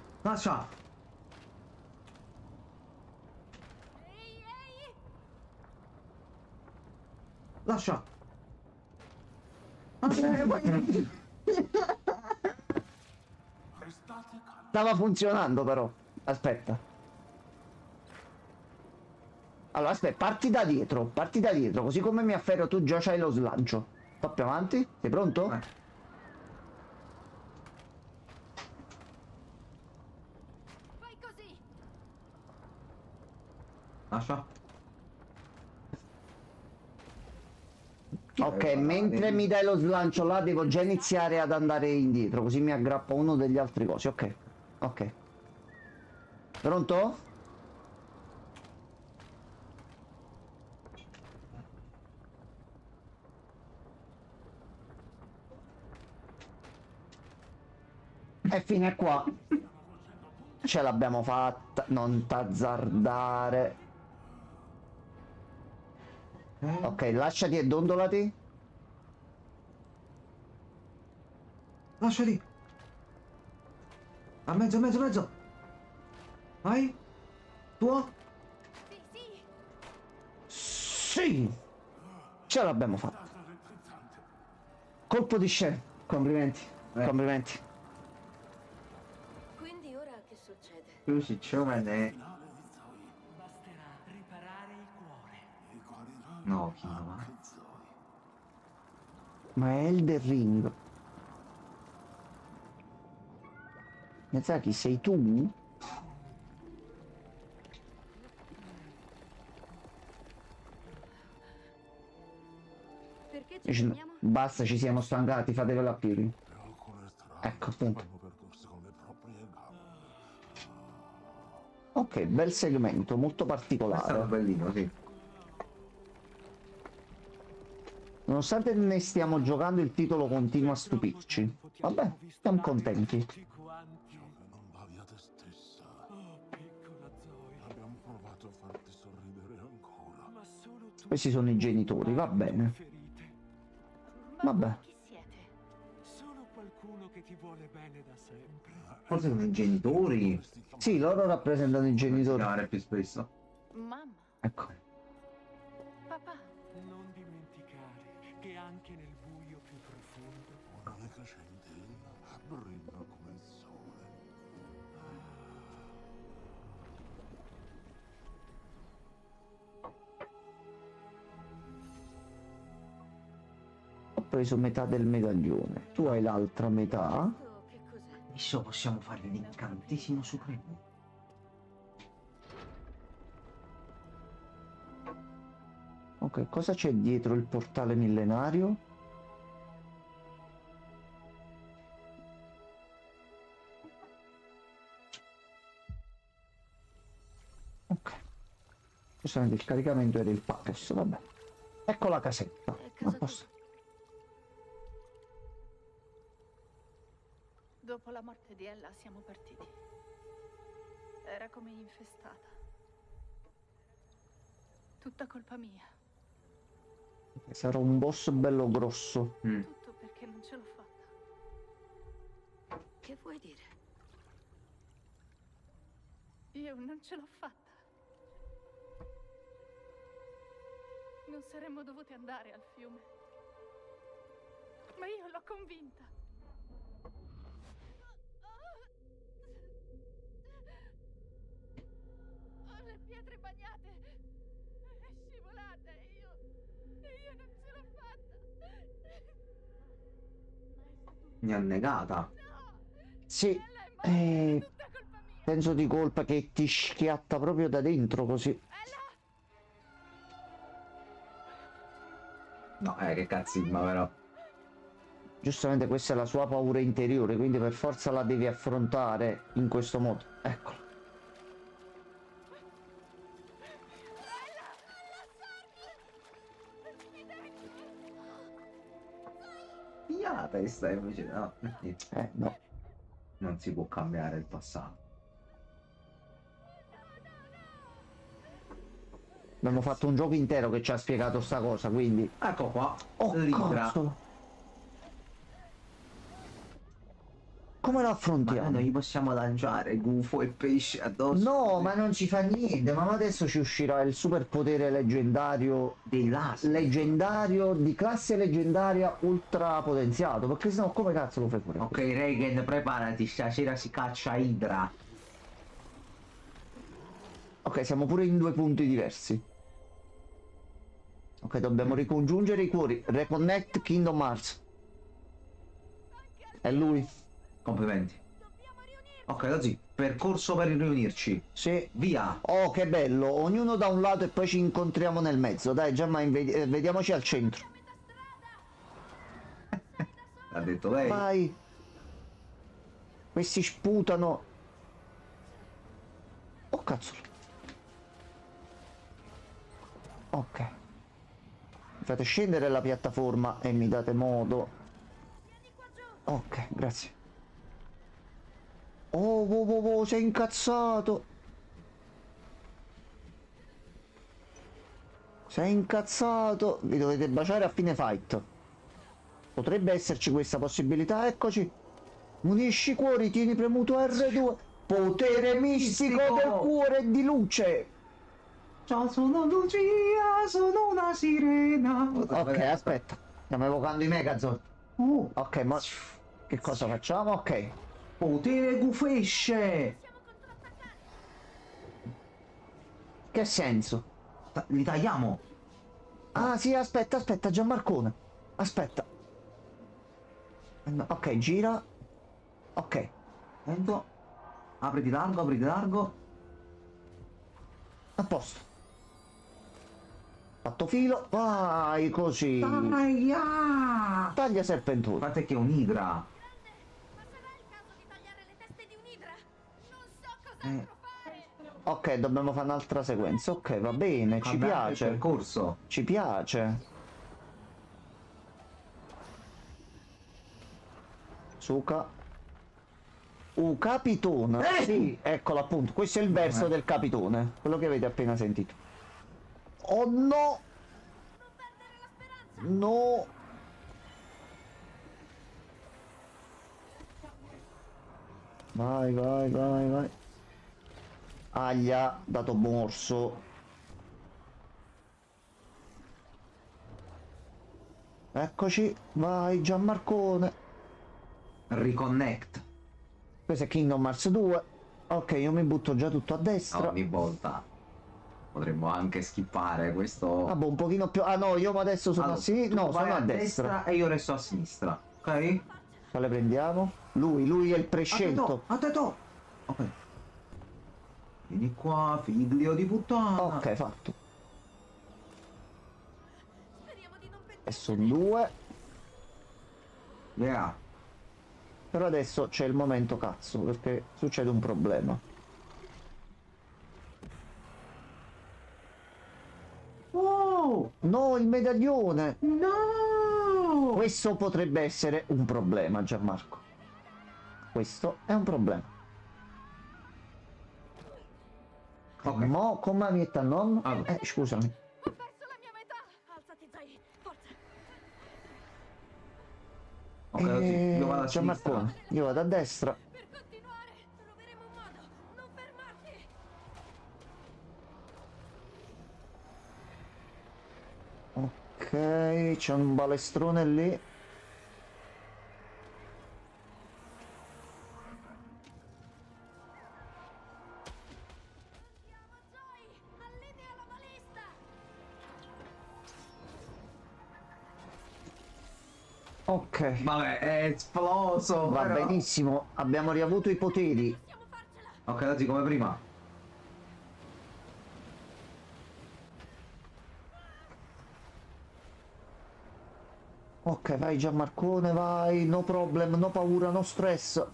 Lascia! restate calmi. Stava funzionando però. Aspetta. Allora, aspetta, parti da dietro, così come mi afferro tu già c'hai lo slancio. Un po' più avanti, sei pronto? Vai. Vai così! Lascia! Ok, mentre mi dai lo slancio là devo già iniziare ad andare indietro, così mi aggrappo a uno degli altri cosi, ok. Ok. Pronto? E fine qua. Ce l'abbiamo fatta, non t'azzardare. Ok, lasciati e dondolati. Lasciati! A mezzo, a mezzo, a mezzo! Vai! Tua! Sì, sì! Sì! Ce l'abbiamo fatta. Stata elettrizzante. Colpo di scena. Complimenti. Complimenti. Quindi ora che succede? Tu si ciumene. Finale di Zoe. Basterà riparare il cuore. I quali No, chi no, ma... anche Zoe. Ma è Elden Ring. Miyazaki, sei tu? Perché ci fermiamo? Basta, ci siamo stancati, fatevelo a piedi. E alcune strade Ecco, appunto. vanno percorse con le proprie gambe. Ok, bel segmento, molto È stato particolare. bellino, sì. Nonostante ne stiamo giocando, il titolo continua a stupirci. Vabbè, siamo contenti. Ciò che non davi a te stessa. Oh, piccola Zoe, Abbiamo provato a farti sorridere ancora. ma solo tu Questi sono i genitori, va bene. ferite. Vabbè. Chi siete? Solo qualcuno che ti vuole bene da sempre. Forse sono i genitori. Sì, loro rappresentano i genitori. Chiamare più spesso. Mamma, Ecco. papà. Non dimenticare che anche nel buio più profondo Un'unica scintilla brilla come il sole. Ho preso metà del medaglione. Tu hai l'altra metà. Oh, che cos'è? Adesso possiamo fare l'incantesimo supremo. Ok, cosa c'è dietro il portale millenario? Ok. Giustamente il caricamento era il package, vabbè. Ecco la casetta. È A casa posto. tua. Dopo la morte di Ella siamo partiti. Era come infestata. Tutta colpa mia. Sarà un boss bello grosso. Tutto perché non ce l'ho fatta. Che vuoi dire? Io non ce l'ho fatta. Non saremmo dovute andare al fiume. Ma io l'ho convinta. Ho le pietre bagnate. È scivolata e io non ce l'ho fatta. Mi ha negata. Sì, Ella è morta, è tutta colpa mia. senso di colpa che ti schiatta proprio da dentro così. Ella! No, che cazzimma però. Giustamente questa è la sua paura interiore, quindi per forza la devi affrontare in questo modo. Eccola. Via la testa invece no. No. Non si può cambiare il passato. Abbiamo fatto un gioco intero che ci ha spiegato sta cosa, quindi... Ecco qua. Oh, Libra. cazzo! Come lo Ma affrontiamo? noi gli possiamo lanciare gufo e pesce addosso. No, ma non ci fa niente, ma adesso ci uscirà il superpotere leggendario dei laser. leggendario di classe leggendaria ultra potenziato, perché sennò come cazzo lo fai fuori? Ok, Regan, preparati, stasera si caccia Idra. Ok, siamo pure in due punti diversi. Ok, dobbiamo ricongiungere i cuori. Reconnect Kingdom Hearts. È lui. Complimenti. Ok, così, percorso per riunirci. Sì. Via. Oh, che bello. Ognuno da un lato e poi ci incontriamo nel mezzo. Dai, Giamma, vediamoci al centro. L'ha detto lei. Vai. Questi sputano. Oh, cazzo. Ok. Mi fate scendere la piattaforma e mi date modo. Ok, grazie. Oh, sei incazzato. Sei incazzato. Vi dovete baciare a fine fight. Potrebbe esserci questa possibilità, eccoci. Unisci i cuori, tieni premuto R2. Potere mistico del cuore e di luce. Ciao, sono Lucia, sono una sirena. Ok, aspetta. Stiamo evocando i Megazord. Ok, ma che cosa facciamo? Ok. Potere gufesce. Che senso? Li tagliamo. Ah, sì, aspetta, Gianmarcone. Aspetta. No, ok, gira. Ok. Attento. Apriti largo, apriti largo. A posto. Fatto filo. Vai, così. Taglia. Taglia serpentuto. Guarda che è un'idra. Ma sarà il caso di tagliare le teste di un'idra? Non so cos'altro fare! Ok, dobbiamo fare un'altra sequenza. Ok, va bene, ci Cambiare il piace. percorso. Ci piace. Suca. Capitone. Sì, eccolo appunto. Questo è il verso del capitone. Quello che avete appena sentito. Oh no! No! Vai, vai, vai, vai. Aglia, dato morso. Eccoci, vai Gianmarcone. Reconnect. Questo è Kingdom Hearts 2. Ok, io mi butto già tutto a destra. Ogni volta. Potremmo anche skippare questo. Ah, boh, un pochino più. Ah no, io adesso sono Allora, a sinistra. tu No, vai sono a destra. e io resto a sinistra. Ok? Quale prendiamo? Lui è il prescelto. Attento! Ok. Vieni qua, figlio di puttana. Ok, fatto. Speriamo di non E sono due. Yeah. Però adesso c'è il momento cazzo, perché succede un problema. Oh! No, il medaglione! No! Questo potrebbe essere un problema, Gianmarco. Questo è un problema. Ok. Mo, come mi è nonno? Allora. Scusami. Ho perso la mia metà! Alzati, Zoe! Forza! Ok, io vado a sinistra. Gianmarco, io vado a destra. Per continuare, troveremo un modo! Non fermarti! Ok, c'è un balestrone lì. Andiamo, Zoe! Allinea la balista! Ok, Vabbè, è esploso. va però. benissimo. Abbiamo riavuto i poteri. Possiamo farcela! Ok, oggi come prima. Ok, vai Gianmarcone, vai. No problem, no paura, no stress.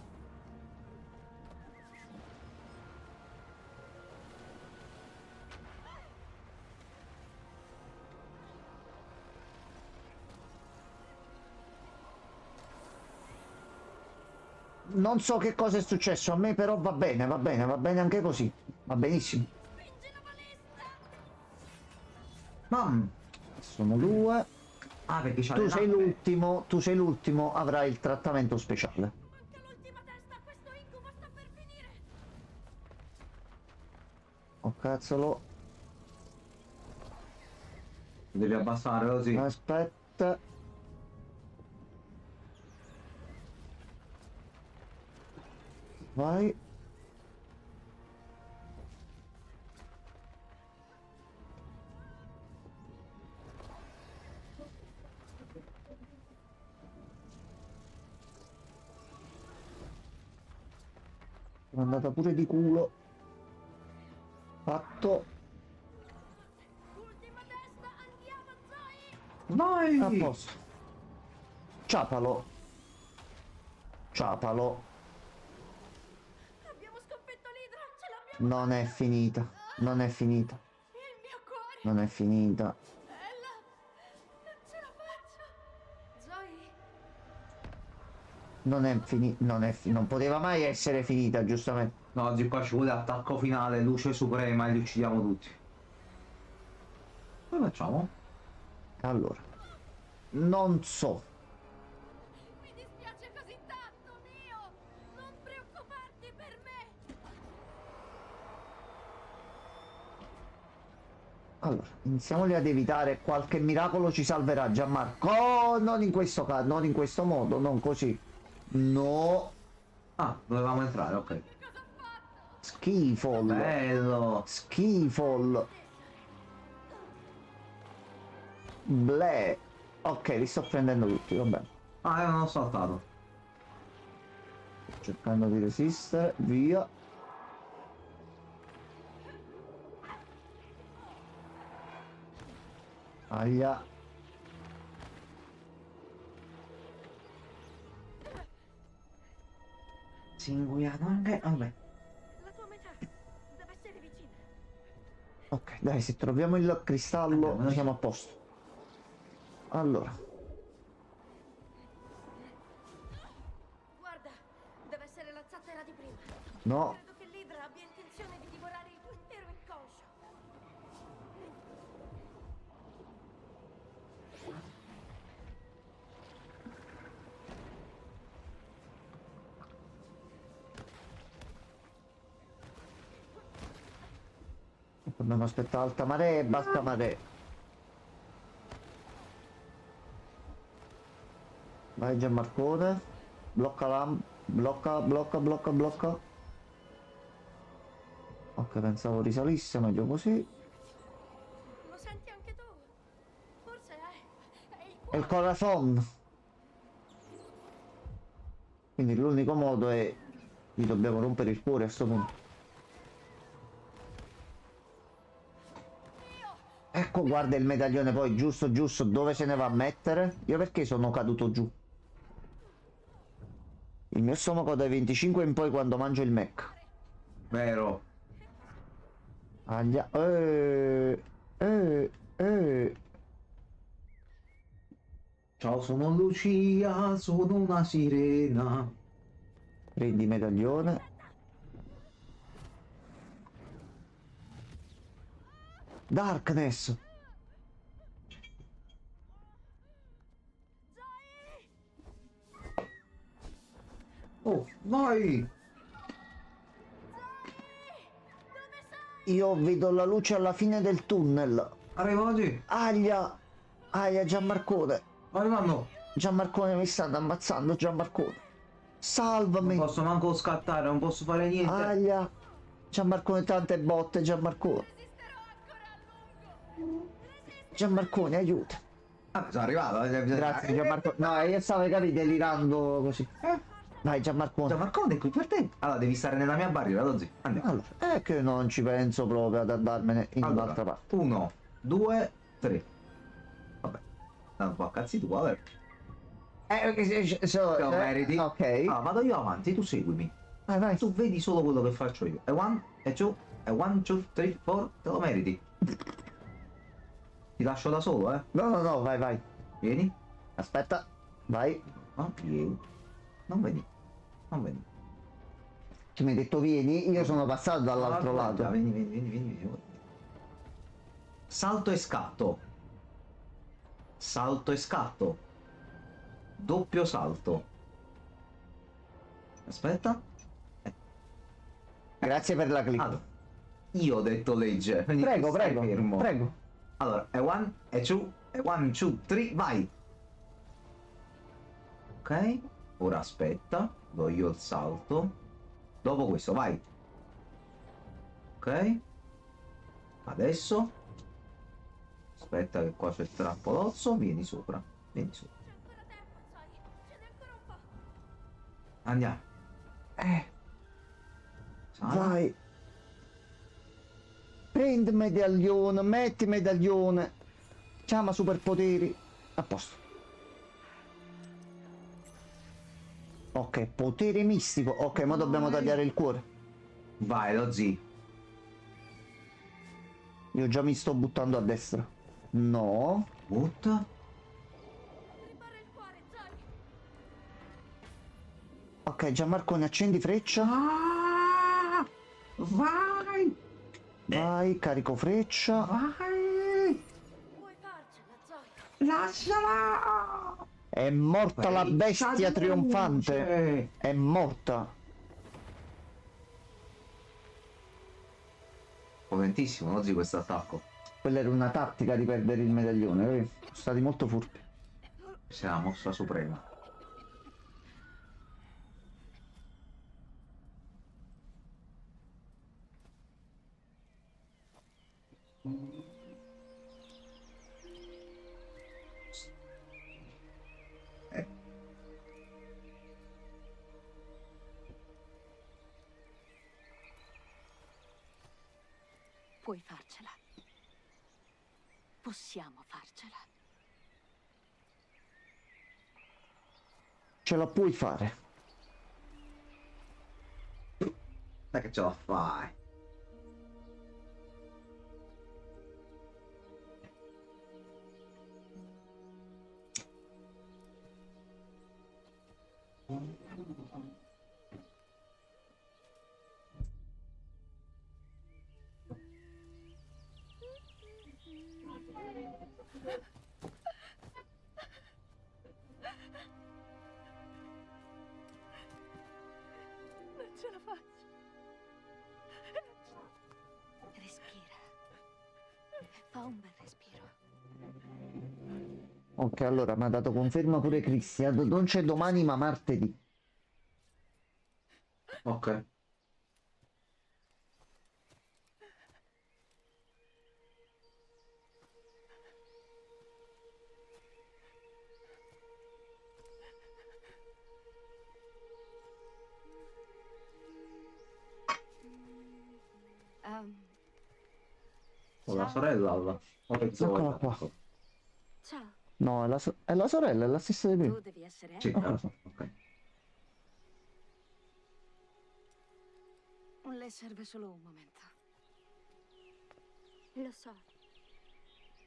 Non so che cosa è successo a me, però va bene, va bene, va bene anche così. Va benissimo. Spingi la balista! Mam. Sono due. Ah, perché c'ha Tu le sei lappe. l'ultimo, tu sei l'ultimo, avrai il trattamento speciale. Manca l'ultima testa! Questo incubo sta per finire! Oh cazzolo. Devi abbassare così. Aspetta. Vai. È andata pure di culo. Fatto. Ultima testa! Andiamo, Zoe! Vai! A posto. Ciapalo. Ciapalo. Abbiamo sconfitto l'idra! Ce l'abbiamo! Non è finita. Non è finita. Il mio cuore! Non è finita. Bella! Non ce la faccio! Zoe! Non è finita. Non poteva mai essere finita, giustamente. No, oggi qua ci vuole attacco finale, luce suprema e li uccidiamo tutti. Come facciamo? Allora. Non so. Mi dispiace così tanto, mio! Non preoccuparti per me! Allora, iniziamoli ad evitare. Qualche miracolo ci salverà, Gianmarco. Oh, non in questo caso, non in questo modo, non così. No. Ah, dovevamo entrare, ok. Cosa ho fatto? Schifol. Bello! Schifol. Ble. Ok, li sto prendendo tutti, va bene. Ah, non ho saltato. Cercando di resistere, via. Aia. Si è ingoiato anche. Vabbè. La tua metà deve essere vicina. Ok, dai, se troviamo il cristallo Andiamo. siamo a posto. Allora, Guarda, deve essere la zattera di prima. no. Credo che l'Idra abbia intenzione di divorare il tuo intero inconscio. Dobbiamo aspettare alta marea e bassa marea. Vai Gianmarcone. Blocca la... Blocca. Ok, pensavo risalisse, meglio così. Lo senti anche tu? Forse è il E il cuore. corazon. Quindi l'unico modo è... Gli dobbiamo rompere il cuore a sto punto. Ecco, guarda il medaglione poi, giusto, dove se ne va a mettere? Io perché sono caduto giù? Il mio stomaco dai 25 in poi quando mangio il Mac. Vero. Aglia... eh. Ciao, sono Lucia, sono una sirena. Prendi medaglione. Darkness. Oh, vai! Io vedo la luce alla fine del tunnel. Arriva oggi. Aglia. Aglia Gianmarcone. Arrivando. Gianmarcone mi stanno ammazzando, Gianmarcone. Non Salvami. posso manco scattare, non posso fare niente. Aglia. Gianmarcone, tante botte, Gianmarcone. Resisterò ancora a lungo. Gianmarcone, aiuta. Ah, sono arrivato. Grazie Gianmarcone. No, io stavo, capi, delirando così. Vai Gianmarcone. Gianmarcone è qui per te. Allora, devi stare nella mia barriera, Dozzi. Andiamo. Allora, è che non ci penso proprio ad andarmene in un'altra parte. 1, 2, 3. Vabbè. Un po' a cazzi tu, vabbè. Te lo meriti. Ok. Allora, vado io avanti, tu seguimi. Vai. Tu vedi solo quello che faccio io. E 1, e 2, e 1, 2, 3, 4. Te lo meriti. Ti lascio da solo, eh. No, vai. Vieni. Aspetta. Vai. No, vieni. Non veni. Non veni. Ci mi hai detto vieni, io sono passato dall'altro Guarda, lato. Vieni. Salto e scatto. Salto e scatto. Doppio salto. Aspetta. Grazie per la clip. Allora, io ho detto legge. Quindi Prego, stai fermo. prego. Allora, è 1, è 2, è 1, 2, 3, vai. Ok. Ora aspetta. Do io il salto. Dopo questo, vai. Ok. Adesso. Aspetta che qua c'è il trappolozzo. Vieni sopra. Vieni sopra. C'è ancora tempo, sai. Ce n'è ancora un po'. Andiamo. Sali. Vai. Prendi medaglione, metti medaglione. Chiama superpoteri. A posto. Ok, potere mistico. Ok, ma dobbiamo tagliare il cuore. Vai, lo zi. Io già mi sto buttando a destra. No. Butta. Ripara il cuore, Zoe. Ok, Gianmarcone, accendi freccia. Ah, vai. Vai, carico freccia. Vai. Puoi farcela, Zoe. Lasciala. È morta la bestia Freccia di trionfante. luce. È morta. Potentissimo, no, zi, questo attacco. Quella era una tattica di perdere il medaglione. Sono stati molto furbi. Questa è la mossa suprema. Puoi farcela. Possiamo farcela. Ce la puoi fare. Dai che ce la fai. Non ce la faccio. Respira. Fa un bel respiro. Ok, allora mi ha dato conferma pure Cristian. Non c'è domani, ma martedì. Ok. Con la Ciao. sorella là. O che Eccola qua. Ciao. No, è la sorella, è la stessa di prima. Tu devi essere Sì, Emma. ok. Le serve solo un momento. Lo so.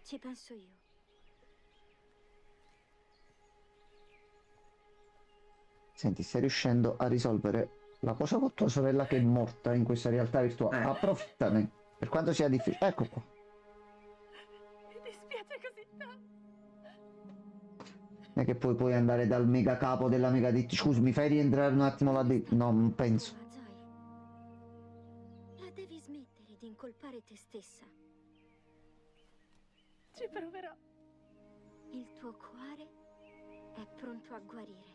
Ci penso io. Senti, stai riuscendo a risolvere la cosa con tua sorella che è morta in questa realtà virtuale. Approfittane, per quanto sia difficile. Ecco qua. Mi dispiace così tanto. Non è che poi puoi andare dal mega capo della mega ditti. Scusi, mi fai rientrare un attimo là dentro? No, non penso. Joy, la devi smettere di incolpare te stessa. Ci proverò. Il tuo cuore è pronto a guarire.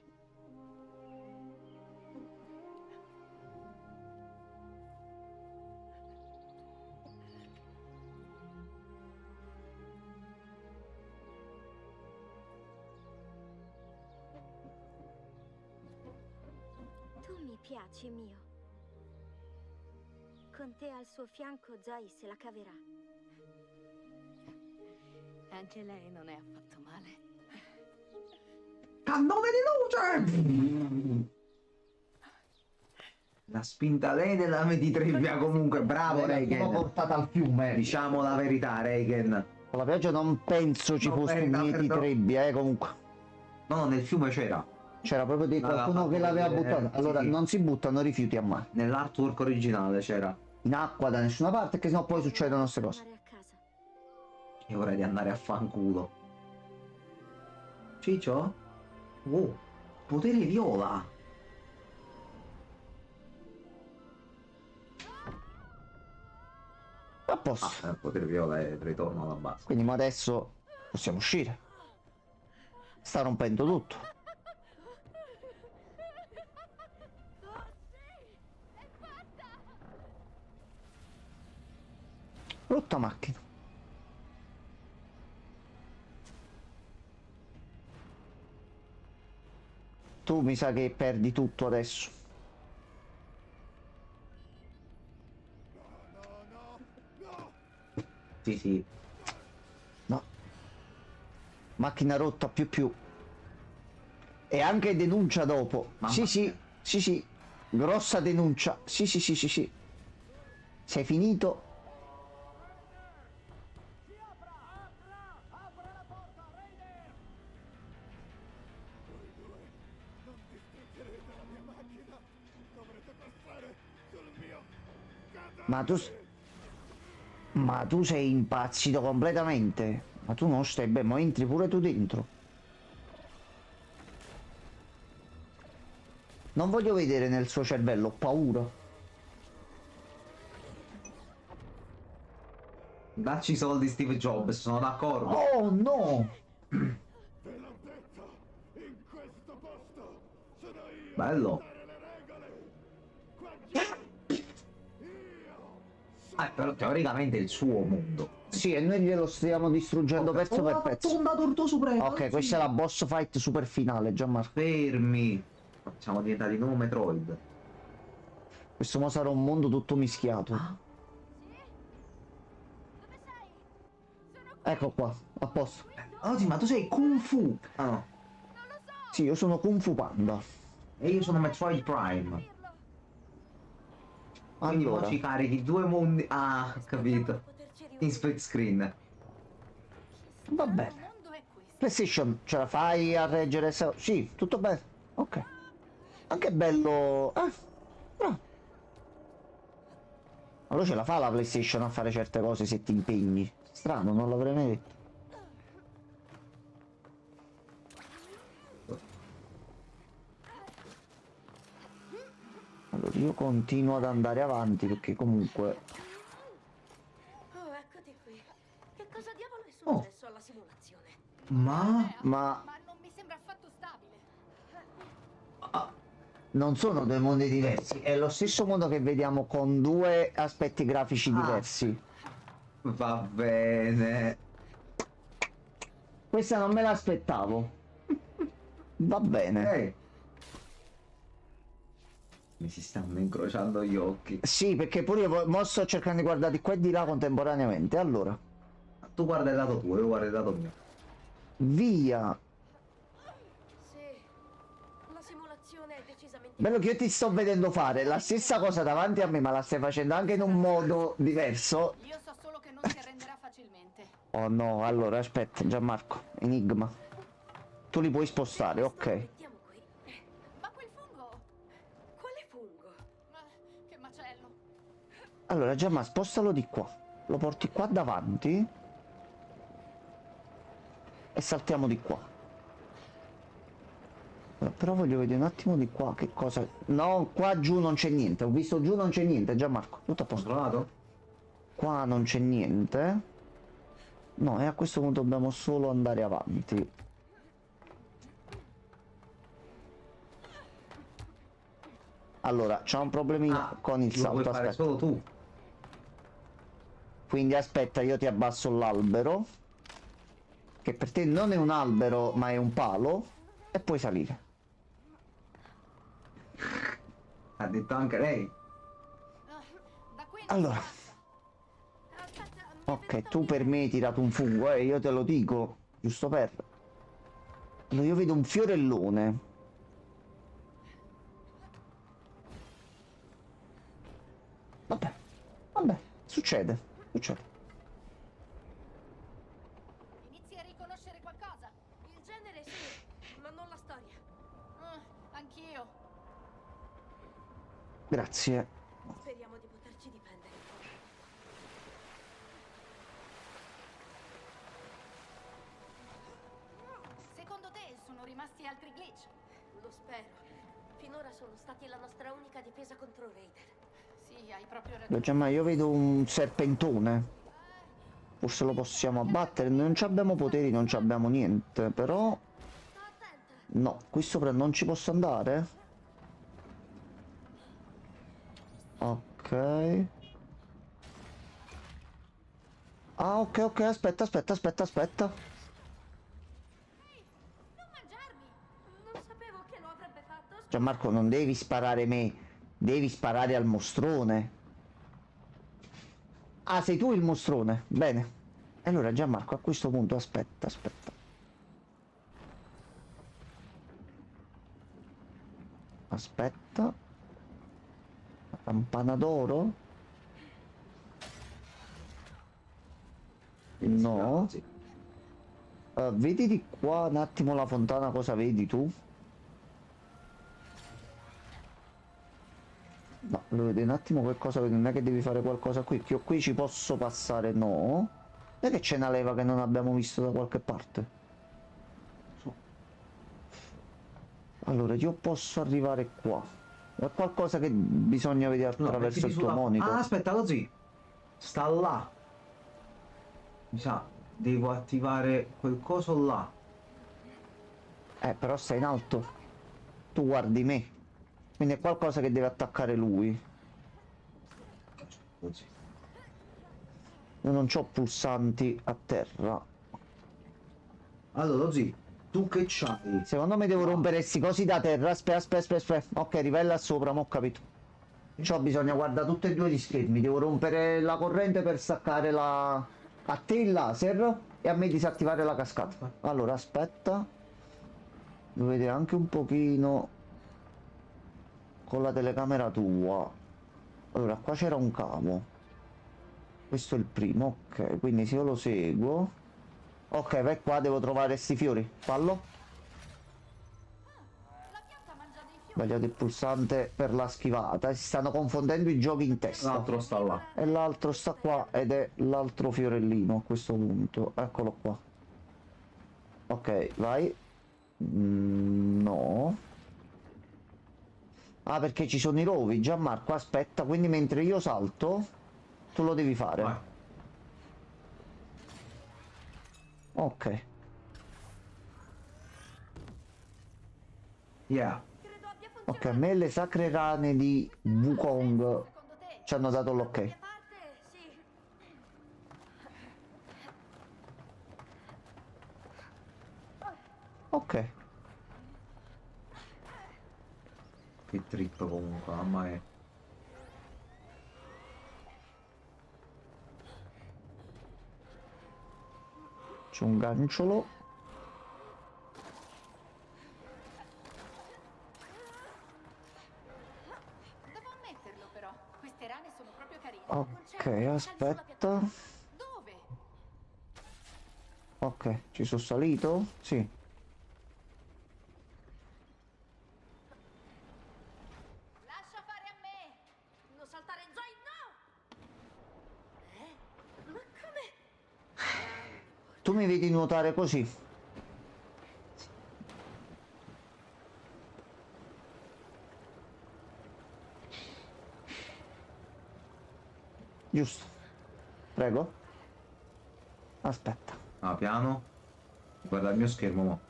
Tu mi piaci, mio. Con te al suo fianco, Joy se la caverà. Anche lei non è affatto male. Cannone di luce! La spinta lei della Mediterranea comunque, bravo Sono Reigen. portata al fiume. Diciamo la verità, Reigen. Con la pioggia non penso ci No, fosse un verità, mieti però. trebbia, comunque. No, nel fiume c'era. C'era proprio di L'aveva qualcuno fatto che l'aveva vedere, buttata. Allora, sì. non si buttano rifiuti a mare. Nell'artwork originale c'era. In acqua da nessuna parte, che sennò poi succedono queste cose. Tornare a casa. È ora di andare a fanculo. Ciccio? Oh, potere viola. A posto. Il potere viola è il ritorno alla base. Quindi ma adesso possiamo uscire. Sta rompendo tutto. Brutta macchina. Tu mi sa che perdi tutto adesso. Sì, sì. No. Macchina rotta più. E anche denuncia dopo. Mamma Sì, mia. sì. Grossa denuncia. Sì. Sei finito. Ma tu sei impazzito completamente. Ma tu non stai bene, ma entri pure tu dentro. Non voglio vedere nel suo cervello, ho paura. Dacci i soldi Steve Jobs, sono d'accordo. Oh no! Dell'altezza, in questo posto sono io Bello. a dare le regole. Qua giù, Però teoricamente è il suo mondo. Sì, e noi glielo stiamo distruggendo pezzo per pezzo. Tonda torto supremo. Ok, questa è la boss fight super finale, Gianmarco. Fermi. Siamo diventati nuovo Metroid. Questo mo sarà un mondo tutto mischiato. Ah. Dove sei? Sono Ecco qua, a posto. Oh sì, ma tu sei Kung Fu. Ah no. Non lo so. Sì, io sono Kung Fu Panda. E io sono Metroid Prime. Dirlo. Quindi Allora, mo ci carichi due mondi. Ah, ho capito. Poterci In riunire. split screen. va bene. mondo è questo? PlayStation, ce la fai a reggere? Sì, tutto bene. Ok. Anche bello. Bravo. Allora ce la fa la PlayStation a fare certe cose se ti impegni. Strano, non l'avrei mai detto. Allora io continuo ad andare avanti perché comunque... Oh, eccoti qui. Che cosa diavolo è Oh. successo alla simulazione? Ma... Ma Ma non mi sembra affatto stabile. non sono due mondi diversi, è lo stesso mondo che vediamo con due aspetti grafici Ah. diversi. Va bene. Questa non me l'aspettavo. Va bene. Ehi. Mi si stanno incrociando gli occhi. Sì, perché pure io mo sto cercando di guardare di qua e di là contemporaneamente. Allora, Tu guarda il lato tuo, io guardo il lato mio. via. Sì. La simulazione è decisamente... Bello che io ti sto vedendo fare la stessa cosa davanti a me, ma la stai facendo anche in un modo diverso. Io so solo che non si arrenderà facilmente. Oh no, allora aspetta, Gianmarco, Enigma. Tu li puoi spostare, ok. Mettiamo qui. Ma quel fungo! Quale fungo? Ma che macello! Allora, Gianmarco, spostalo di qua. Lo porti qua davanti. E saltiamo di qua. Però voglio vedere un attimo di qua che cosa... No, qua giù non c'è niente. Ho visto giù non c'è niente, Gianmarco. Tutto a posto. Controllato? Qua non c'è niente. No, e a questo punto dobbiamo solo andare avanti. Allora, c'è un problemino con il lo puoi salto, fare aspetta. solo tu. Quindi aspetta, io ti abbasso l'albero. Che per te non è un albero, ma è un palo. E puoi salire. Ha detto anche lei. Da qui non Allora, si passa. Aspetta, mi è ok, venuta tu per un'idea. me hai tirato un fungo, io te lo dico, giusto per... Allora, io vedo un fiorellone. Vabbè, vabbè, succede, succede. Inizi a riconoscere qualcosa? Il genere sì, ma non la storia. Anch'io. Grazie. Speriamo di poterci difendere. Secondo te sono rimasti altri glitch? Lo spero. Finora sono stati la nostra unica difesa contro Raider. Sì, hai proprio ragione. Già, io vedo un serpentone. Forse lo possiamo abbattere. Non ci abbiamo poteri, non ci abbiamo niente. Però... Sta attenta. No, qui sopra non ci posso andare. Ok. Ah, ok, ok, aspetta. Non mangiarmi! Non sapevo che lo avrebbe fatto. Gianmarco, non devi sparare me. Devi sparare al mostrone. Ah, sei tu il mostrone. Bene. Allora, Gianmarco, a questo punto aspetta. Aspetta. La campana d'oro? No. Sì. Vedi di qua un attimo la fontana, cosa vedi tu? No, lo vedi un attimo che cosa vedi, non è che devi fare qualcosa qui, che io qui ci posso passare, no. Non è che c'è una leva che non abbiamo visto da qualche parte. Allora, io posso arrivare qua. È qualcosa che bisogna vedere No, attraverso il mettiti tuo sulla... monitor. Ah, aspetta, così. Sta là. Mi sa, devo attivare quel coso là. Però stai in alto. Tu guardi me. Quindi è qualcosa che deve attaccare lui. Così. Io non c'ho pulsanti a terra. Allora, così, tu che c'hai? Secondo me devo rompere questi cosi da terra. Aspetta. Ok, rivela sopra, mo' ho capito. C'ho bisogno, guarda, tutti e due gli schermi. Devo rompere la corrente per staccare la... a te il laser e a me disattivare la cascata. Allora, aspetta. Devo vedere anche un pochino con la telecamera tua. Allora, qua c'era un cavo. Questo è il primo, ok. Quindi se io lo seguo... Ok, vai qua, devo trovare sti fiori. Fallo. La pianta mangia dei fiori. Sbagliato il pulsante per la schivata. Si stanno confondendo i giochi in testa. L'altro sta là. E l'altro sta qua ed è l'altro fiorellino a questo punto. Eccolo qua. Ok, vai. No. Ah, perché ci sono i rovi. Gianmarco, aspetta. Quindi mentre io salto, tu lo devi fare. Vai. Ok. Yeah. Credo abbia Ok, funzionato. a me le sacre rane di Wukong Secondo te? ci hanno dato Da l'ok. mia parte, sì. Ok. Che trip comunque, mamma mia. C'è un ganciolo. Devo ammetterlo però, queste rane sono proprio carine. Ok, aspetta. Dove? Ok, ci sono salito? Sì. Lascia fare a me. Non saltare, Zoe, no! Ma come? Tu mi vedi nuotare così. Giusto. Prego. Aspetta. Ah, piano. Guarda il mio schermo, mo.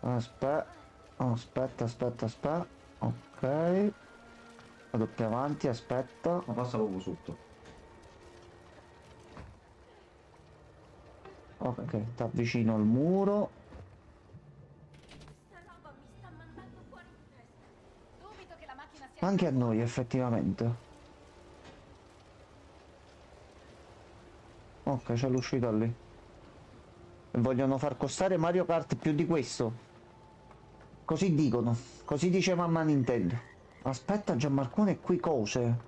Aspetta. Aspetta. Ok. Vado più avanti, aspetta. Ma passa proprio sotto. Ok, ti avvicino al muro. Sta roba mi sta mandando fuori di testa. Dubito che la macchina sia... Anche a noi, effettivamente. Ok, c'è l'uscita lì. E vogliono far costare Mario Kart più di questo. Così dicono. Così dice mamma Nintendo. Aspetta, Gianmarcone, qui cose.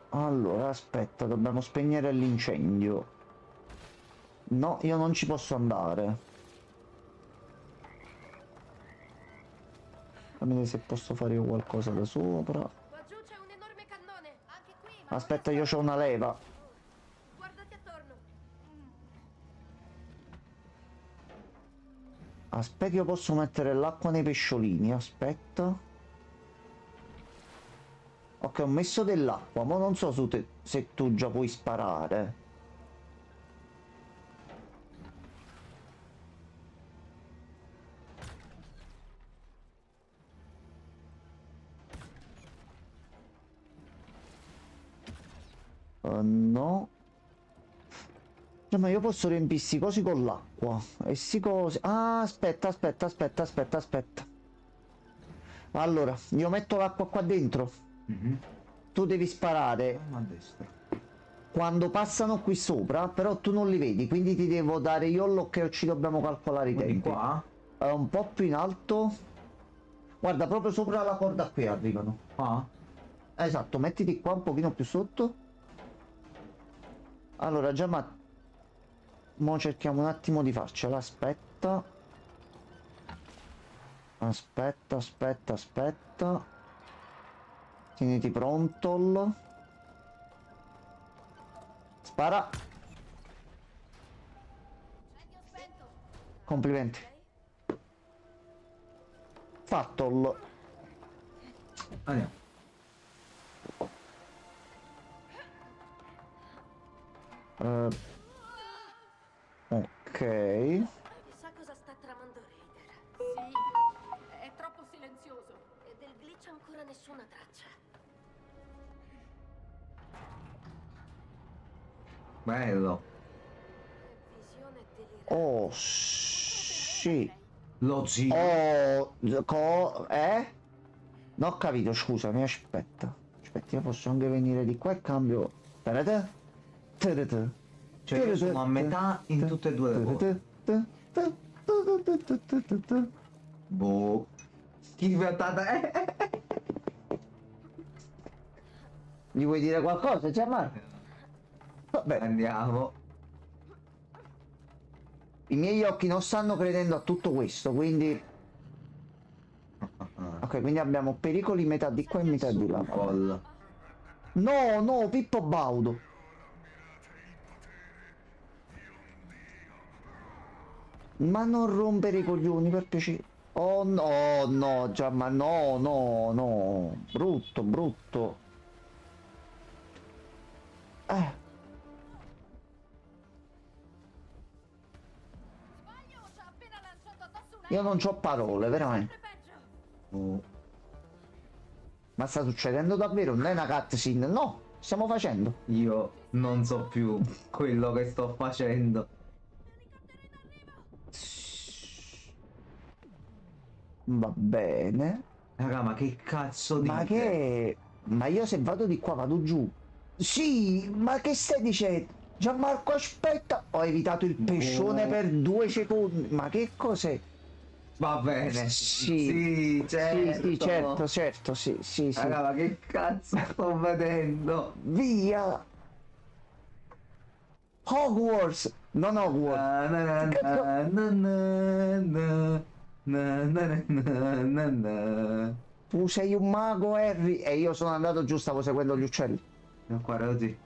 Allora, aspetta, dobbiamo spegnere l'incendio. No, io non ci posso andare. Fammi vedere se posso fare io qualcosa da sopra. Qua giù c'è un enorme cannone. Anche qui, ma... Aspetta, io c'ho una leva. Guardati attorno. Aspetta, io posso mettere l'acqua nei pesciolini. Aspetta. Ok, ho messo dell'acqua, ma non so se tu già puoi sparare. No. Cioè, ma io posso riempire sti cosi con l'acqua. E sti cosi... Ah, aspetta. Allora, io metto l'acqua qua dentro. Tu devi sparare A destra. quando passano qui sopra, però tu non li vedi, quindi ti devo dare io l'ok o ci dobbiamo calcolare i Quindi tempi. qua? Un po' più in alto. Guarda, proprio sopra la corda qui arrivano. Qua? Esatto, mettiti qua un pochino più sotto. Allora, già ma... Mo cerchiamo un attimo di farcela, aspetta. Aspetta. Tieniti pronto. Spara. Incendio spento. Complimenti. Fatto. Andiamo. Ok. Chissà cosa sta tramando Raider. Sì, è troppo silenzioso. E del glitch ancora nessuna traccia. Bello. Visione delirante. Oh, sì. Lo zio. Non ho capito, scusami, aspetta. Aspetta, io posso anche venire di qua e cambio. Tarata. Tarata. Cioè io sono a metà in tutte e due le cose. Boh. Chi diventata? Gli vuoi dire qualcosa, Gianmarco? Vabbè. Andiamo. I miei occhi non stanno credendo a tutto questo, quindi... Ok, quindi abbiamo pericoli metà di qua e metà di là. Gol. No, no, Pippo Baudo. Ma non rompere i coglioni, per piacere. Oh no, no, già, ma no, no, no. Brutto, brutto. Sbaglio, ci ha appena lanciato addosso una... Io non c'ho parole, veramente. Peggio. Oh. Ma sta succedendo davvero? Non è una cutscene? No, stiamo facendo. Io non so più quello che sto facendo. Va bene. Raga, ma che cazzo dite? Ma che... Ma io se vado di qua vado giù. Sì, ma che stai dicendo? Gianmarco, aspetta. Ho evitato il pescione per 2 secondi. Ma che cos'è? Va bene. Sì, certo. sì, certo, certo, sì, sì, sì. Raga, ma che cazzo sto vedendo? Via. Hogwarts. Non Hogwarts. Na, na, na, na, na, na, na, na, na, na. Tu sei un mago, Harry. E io sono andato giù, stavo seguendo gli uccelli. No, qua Rosy,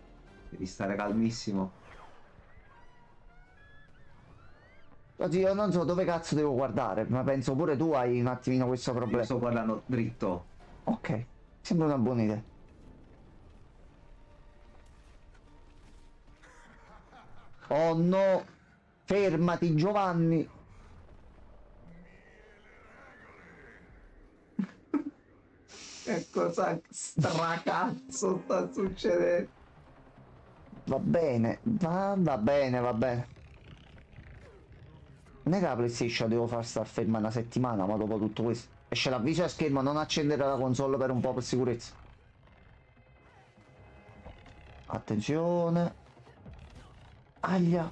devi stare calmissimo. Oggi io non so dove cazzo devo guardare, ma penso pure tu hai un attimino questo Io problema. sto guardando dritto. Ok, sembra una buona idea. Oh no, fermati Giovanni. Che cosa stracazzo sta succedendo? Va bene, va bene, va bene. Non è che la PlayStation devo far star ferma una settimana, ma dopo tutto questo. Esce l'avviso a schermo, non accendere la console per un po' per sicurezza. Attenzione. Aglia.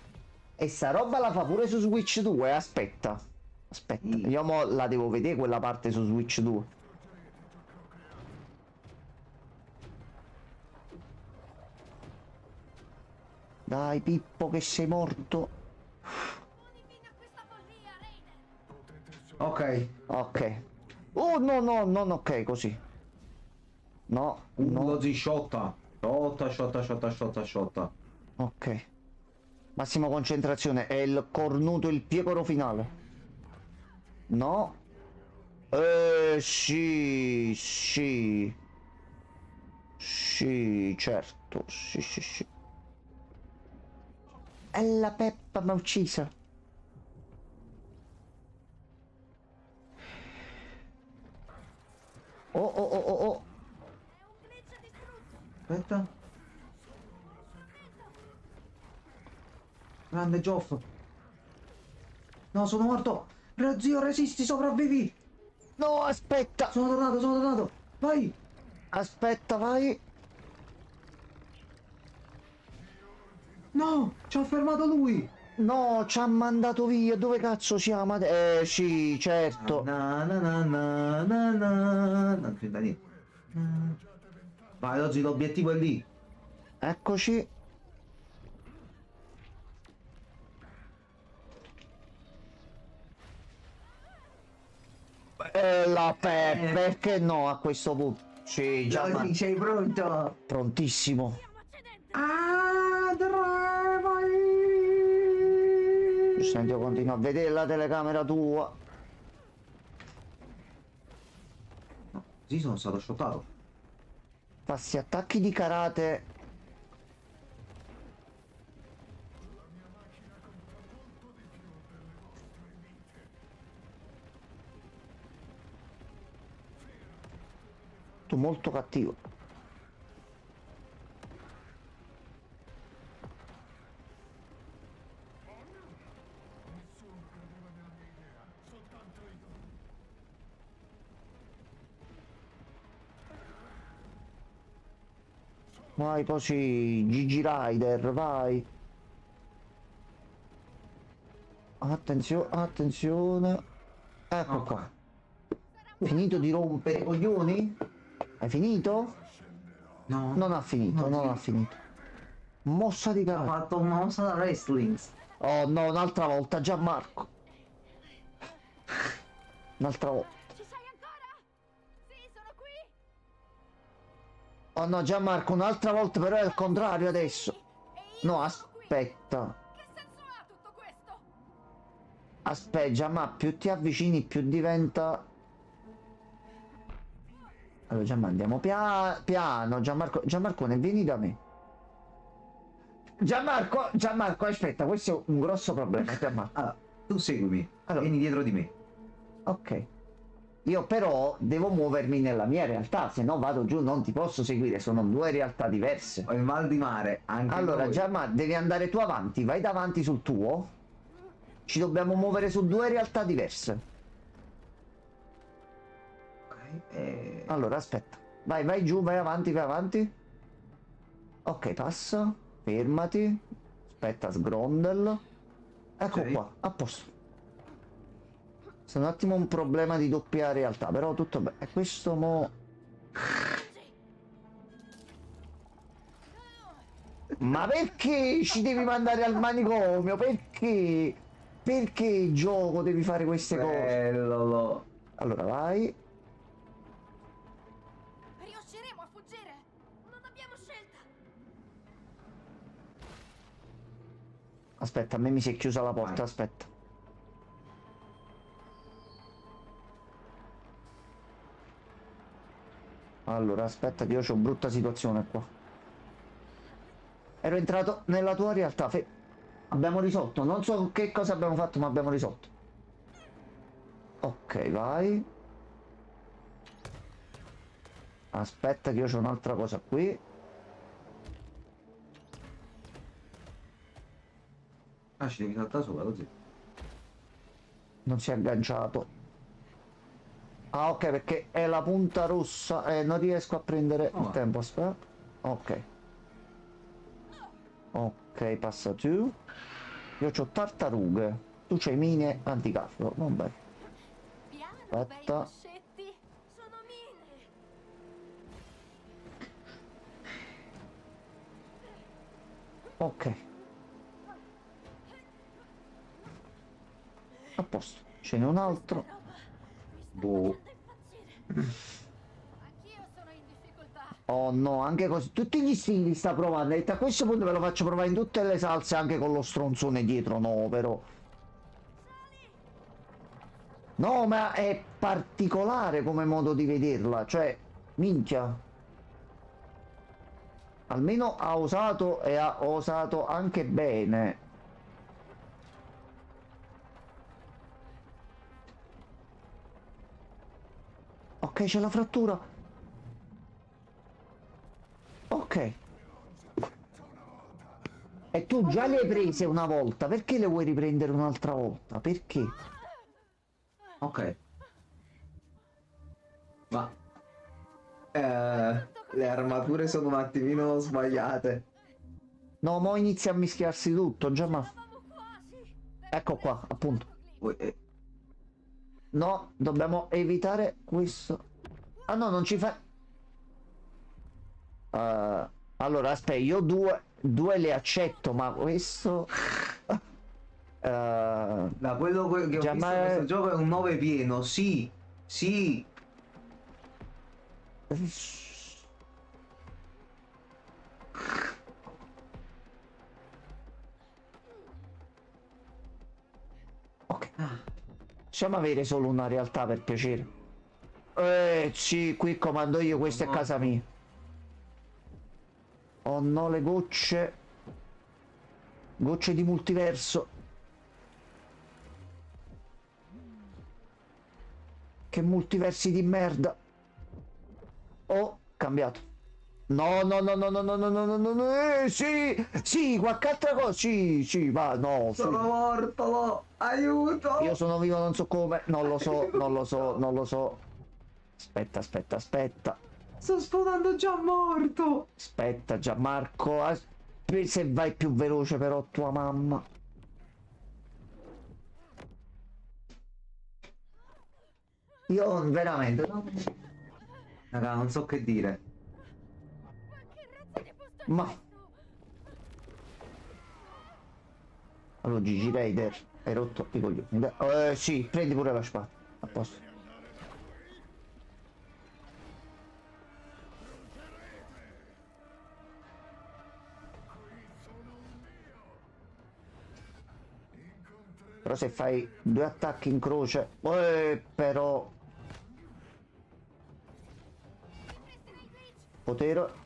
E sta roba la fa pure su Switch 2, aspetta. Aspetta, io mo la devo vedere quella parte su Switch 2. Dai Pippo che sei morto. Fino a questa follia, Rainer. Ok. Ok. Oh no no, non ok così. No, no. Così sciotta. Sciotta, sciotta, sciotta, sciotta, sciotta. Ok. Massima concentrazione. È il cornuto, il piecoro finale. No. Sì, sì. Sì, certo. Sì, sì, sì. E la Peppa mi ha uccisa. Oh, oh, oh, oh, oh. È un glitch distrutto. Aspetta. Grande Geoff. No, sono morto. Zio, resisti, sopravvivi. No, aspetta. Sono tornato, sono tornato. Vai. Aspetta, vai. No, ci ha fermato lui. No, ci ha mandato via. Dove cazzo siamo? Sì, certo. Na na na na na na. Non c'entra niente. Vai, oggi l'obiettivo è lì. Eccoci. La perché no a questo punto? Sì, già. Oggi sei pronto? Prontissimo. Ah, vai. Senti, io continuo a vedere la telecamera tua. No, sì, sono stato shottato. Passi attacchi di karate. Tu molto cattivo. Vai così, Gigi Rider, vai. Attenzione, attenzione. Ecco qua. Finito di rompere i coglioni? Hai finito? No. Non ha finito, non ha finito. Mossa di Ha karate. fatto una mossa da wrestling. Oh no, un'altra volta, Gianmarco. Un'altra volta. Ci sei ancora? Sì, sono qui. Oh no, Gianmarco, un'altra volta, però è al contrario adesso. E io No, sono qui. aspetta. Che senso ha tutto questo? Aspetta, Gianmarco, più ti avvicini, più diventa... Allora, Gianmarco, andiamo piano. Gianmarcone, vieni da me. Gianmarco, aspetta, questo è un grosso problema, Gianmarco. Allora, tu seguimi. Allora. Vieni dietro di me. Ok. Io però devo muovermi nella mia realtà, se no vado giù, non ti posso seguire, sono due realtà diverse. Ho il mal di mare, anche Allora, noi. Gianmarco, devi andare tu avanti, vai davanti sul tuo. Ci dobbiamo muovere su due realtà diverse. Ok, Allora, aspetta. Vai giù, vai avanti, vai avanti. Ok, passa. Fermati. Aspetta, sgrondel. Ecco Ok. qua, a posto. C'è un attimo un problema di doppia realtà, però tutto bene. E questo mo... Ma perché ci devi mandare al manicomio? Perché? Perché il gioco devi fare queste cose? Bello. Allora, vai. Riusciremo a fuggire? Non abbiamo scelta. Aspetta, a me mi si è chiusa la porta, Vai. aspetta. Allora, aspetta che io ho brutta situazione qua. Ero entrato nella tua realtà. Abbiamo risolto. Non so che cosa abbiamo fatto, ma abbiamo risolto. Ok, vai. Aspetta che io c'ho un'altra cosa qui. Ah, ci devi saltare sopra, così. Non si è agganciato. Ah, ok, perché è la punta rossa e non riesco a prendere il Oh. tempo. Aspetta. Ok. Ok, passa tu. Io c'ho tartarughe. Tu c'hai mine anticarro. Vabbè. Piano, Aspetta. bei pescetti. Sono mine. Ok. A posto. Ce n'è un altro. Boh. Anch'io sono in difficoltà. Oh no, anche così. Tutti gli stili sta provando. E a questo punto ve lo faccio provare in tutte le salse, anche con lo stronzone dietro. No, però. No, ma è particolare come modo di vederla. Cioè, minchia. Almeno ha osato e ha osato anche bene. Ok, c'è la frattura. Ok. E tu già le hai prese una volta, perché le vuoi riprendere un'altra volta? Perché? Ok. Ma... le armature sono un attimino sbagliate. No, mo inizia a mischiarsi tutto, già ma... Eravamo quasi. Ecco qua, appunto. Poi, No, dobbiamo evitare questo. Ah no, non ci fa... allora, aspetta, io due le accetto, ma questo... da quello che ho Già, visto, ma- questo gioco è un 9 pieno, sì, sì. Ok. Possiamo avere solo una realtà per piacere. Sì, qui comando io, questa è casa mia. Oh no, le gocce. Gocce di multiverso. Che multiversi di merda. Oh, cambiato. No, no, no, no, no, no, no, no, no, no, no, sì, sì, qualche altra cosa, sì, va, no, sì. Sono morto, no. Aiuto. Io sono vivo, non so come, non lo so, non lo so, non lo so. Aspetta, aspetta, aspetta. Sto sfonando già morto. Aspetta, Gianmarco, se vai più veloce però tua mamma. Io veramente... Raga, non so che dire. Ma che razza di posto è Ma... questo? Allora Gigi Raider, hai rotto i coglioni. Sì, prendi pure la spada. A posto. Però se fai 2 attacchi in croce, però potere.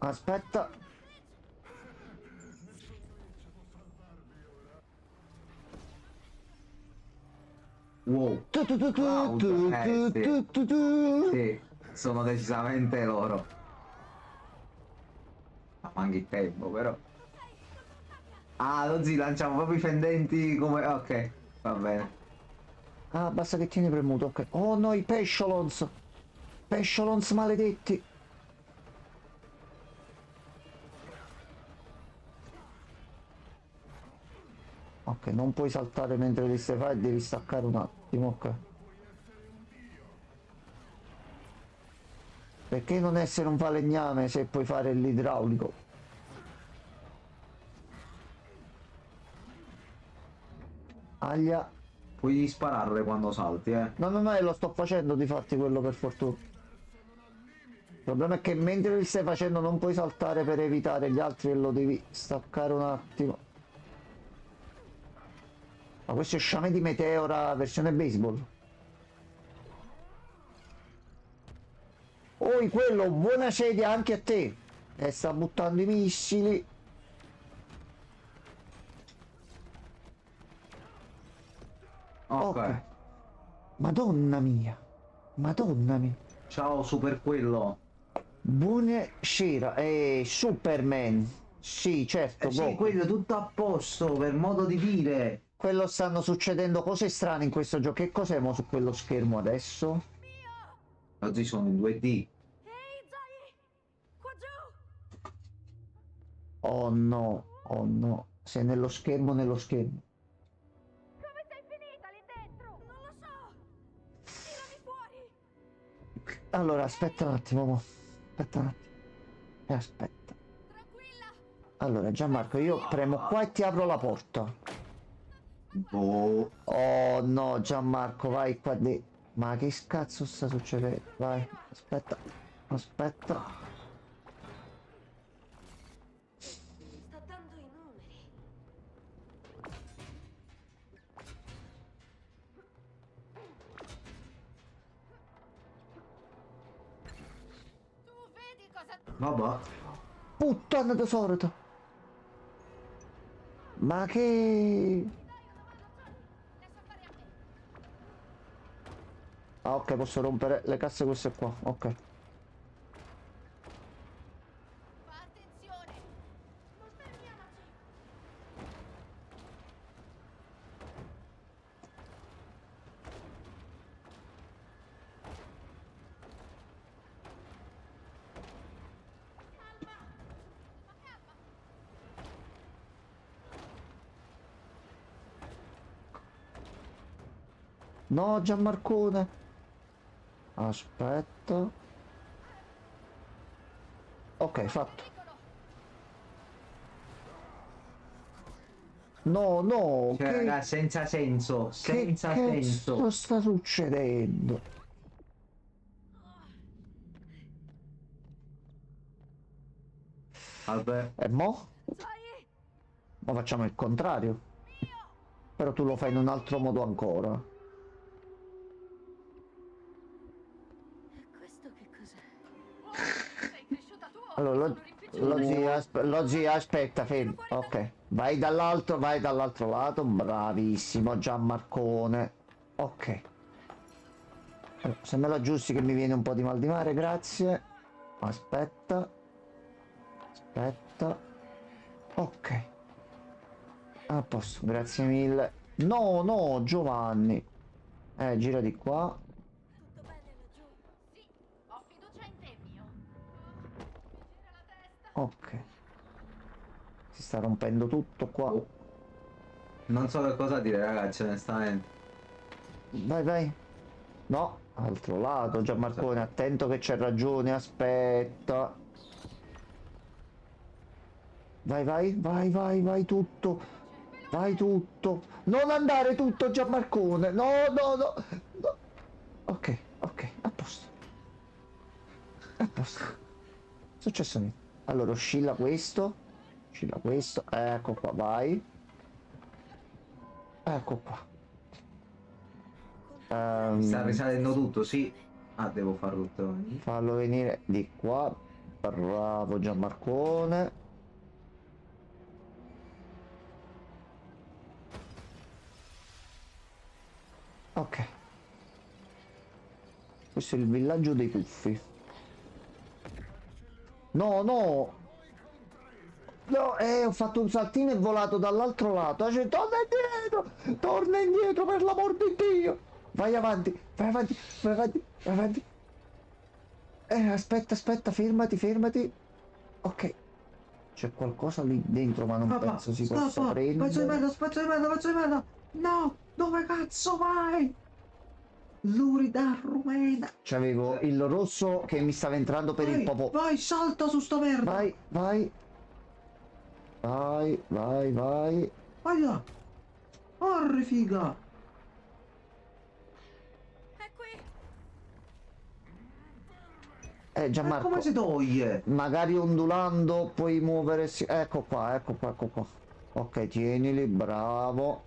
Aspetta. Wow. Cloud, sì. Sì, sono decisamente loro. Ma manchi il tempo, però. Ah, non si lanciamo proprio i fendenti come... Ok, va bene. Ah, basta che tieni premuto, ok. Oh no, i pesciolons! Pesciolons maledetti! Ok, non puoi saltare mentre li stai fare, devi staccare un attimo, ok. Perché non essere un falegname se puoi fare l'idraulico? Aglia. Puoi sparare quando salti, eh. No, no, no, lo sto facendo di fatti quello per fortuna. Il problema è che mentre li stai facendo non puoi saltare per evitare gli altri e lo devi staccare un attimo. Ma questo è sciame di meteora versione baseball. Oi, quello, buona sedia anche a te. E sta buttando i missili. Ok. Madonna mia. Madonna mia. Ciao, super quello. Buonasera. Superman. Sì, certo, Sì, go. quello tutto a posto, per modo di dire. Quello stanno succedendo cose strane in questo gioco. Che cos'è mo su quello schermo adesso? Oggi sono in 2D. Ehi, Zoe! Qua giù! Oh no, oh no. Sei nello schermo, nello schermo. Come sei finita lì dentro? Non lo so! Tirami fuori! Allora, aspetta un attimo, mo. Aspetta un attimo. Aspetta. Tranquilla! Allora, Gianmarco, io premo qua e ti apro la porta. Boh. Oh no, Gianmarco, vai qua di... Ma che cazzo sta succedendo? Vai, aspetta, aspetta. Sta dando i numeri. Tu vedi cosa... Vabbè. Puttana tesoro! Ma che... Adesso fare a me. Ah, ok, posso rompere le casse queste qua, ok. Fa attenzione! Non fermiamoci! Calma! Ma calma! No, Gianmarcone. Aspetta. Ok, fatto. Pericolo! No, no, Cioè, che... raga, senza senso. Che Senza cazzo senso. sta succedendo? Vabbè. E mo? Zoe! Ma facciamo il contrario. Mio! Però tu lo fai in un altro modo ancora. Questo che cos'è? Oh, sei cresciuta tu! Allora, Sono rimpicciolita! lo zio, aspetta, fermo. Ok, vai dall'altro lato. Bravissimo, Gianmarcone. Ok. Allora, se me lo aggiusti che mi viene un po' di mal di mare, grazie. Aspetta. Aspetta. Ok. A posto, grazie mille. No, no, Giovanni. Gira di qua. Tutto bene laggiù? Sì, ho fiducia in te, mio. Mi gira la testa. Ok. Si sta rompendo tutto qua. Non so che cosa dire, ragazzi, onestamente. Vai, vai. No, altro lato, Gianmarcone, attento che c'è ragione, aspetta. Vai, vai, vai, vai, vai tutto. Vai tutto. Non andare tutto Gianmarcone. No, no, no. No. Ok, ok, a posto. A posto. Successo niente. Allora, oscilla questo. Oscilla questo. Ecco qua, vai. Ecco qua. Mi sta risalendo tutto, sì. Ah, devo farlo tutto. Fallo venire di qua. Bravo Gianmarcone. Ok. Questo è il villaggio dei puffi. No, no. No, ho fatto un saltino e volato dall'altro lato. Cioè, torna indietro! Torna indietro per l'amor di Dio! Vai avanti, vai avanti, vai avanti, vai avanti. Aspetta, aspetta, fermati, fermati. Ok. C'è qualcosa lì dentro, ma non Papà, penso si possa stoppa! Pezzo di prendere. merda, pezzo di merda, pezzo di merda! No! Dove cazzo vai? Lurida rumena! C'avevo il rosso che mi stava entrando per il Vai, popò. vai, salta su sta merda! Vai, vai. Vai, vai, vai. Vai là! Corri, figa! È qui! Come Gianmarco, si toglie? magari ondulando puoi muoversi. Ecco qua, ecco qua, ecco qua. Ok, tienili, bravo.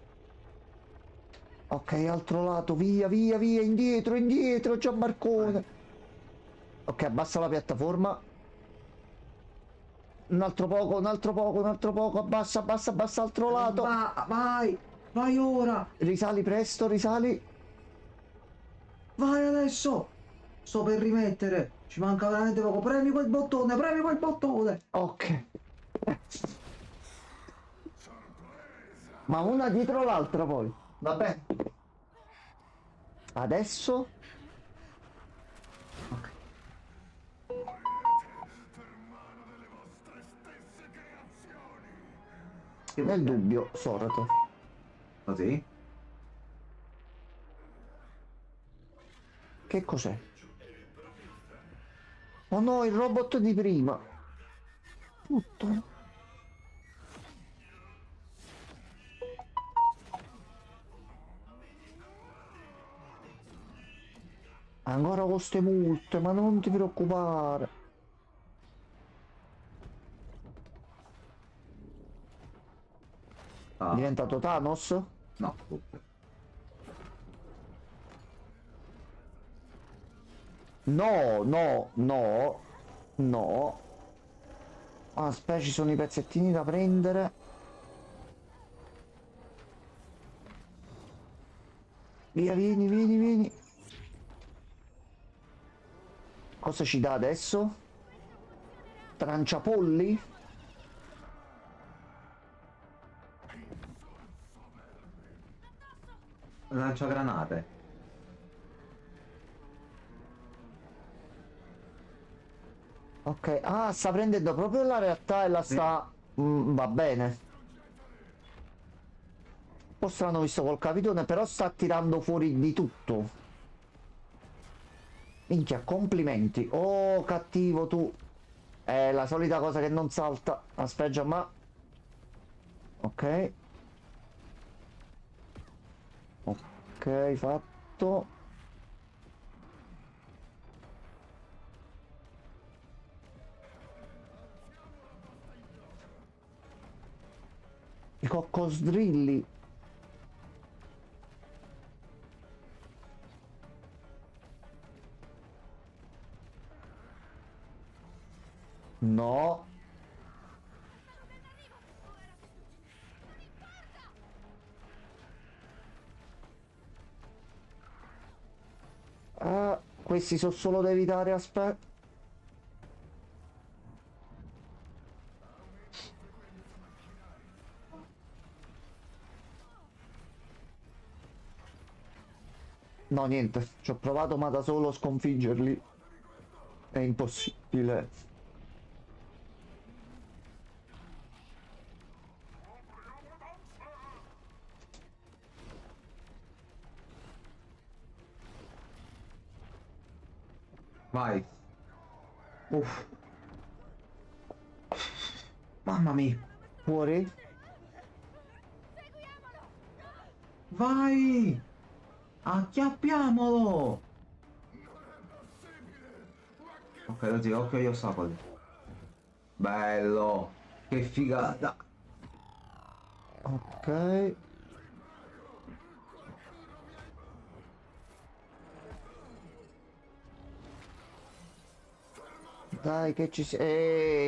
Ok, altro lato, via, via, via, indietro, indietro, Gianmarcone. Ok, abbassa la piattaforma. Un altro poco, un altro poco, un altro poco, abbassa, abbassa, abbassa, altro lato. Vai! Vai ora! Risali presto, risali. Vai adesso! Sto per rimettere! Ci manca veramente poco! Premi quel bottone, premi quel bottone! Ok. Ma una dietro l'altra poi. Va bene. Adesso. Ok. Nel dubbio, Sorato. Così? Che cos'è? Oh no, il robot di prima. Tutto. Ancora con ste multe, ma non ti preoccupare. Ah, Diventato Thanos? no. No, no, no, no. Aspetta, ci sono i pezzettini da prendere. Via, vieni, vieni, vieni. Cosa ci dà adesso? Tranciapolli? Lancia granate. Ok, ah, sta prendendo proprio la realtà e la sta... va bene. Un po' strano visto col capitone, però sta tirando fuori di tutto. Minchia, complimenti. Oh, cattivo tu. È la solita cosa che non salta. Aspetta, ma... Ok. Ok, fatto. I coccodrilli. No. Ah, questi sono solo da evitare, aspetta. No, niente, ci ho provato ma da solo a sconfiggerli è impossibile. Vai. Uff. Mamma mia. Fuori? Vai! Acchiappiamolo! Ok, così, occhio agli ostacoli. Bello! Che figata! Ok. Dai che ci si...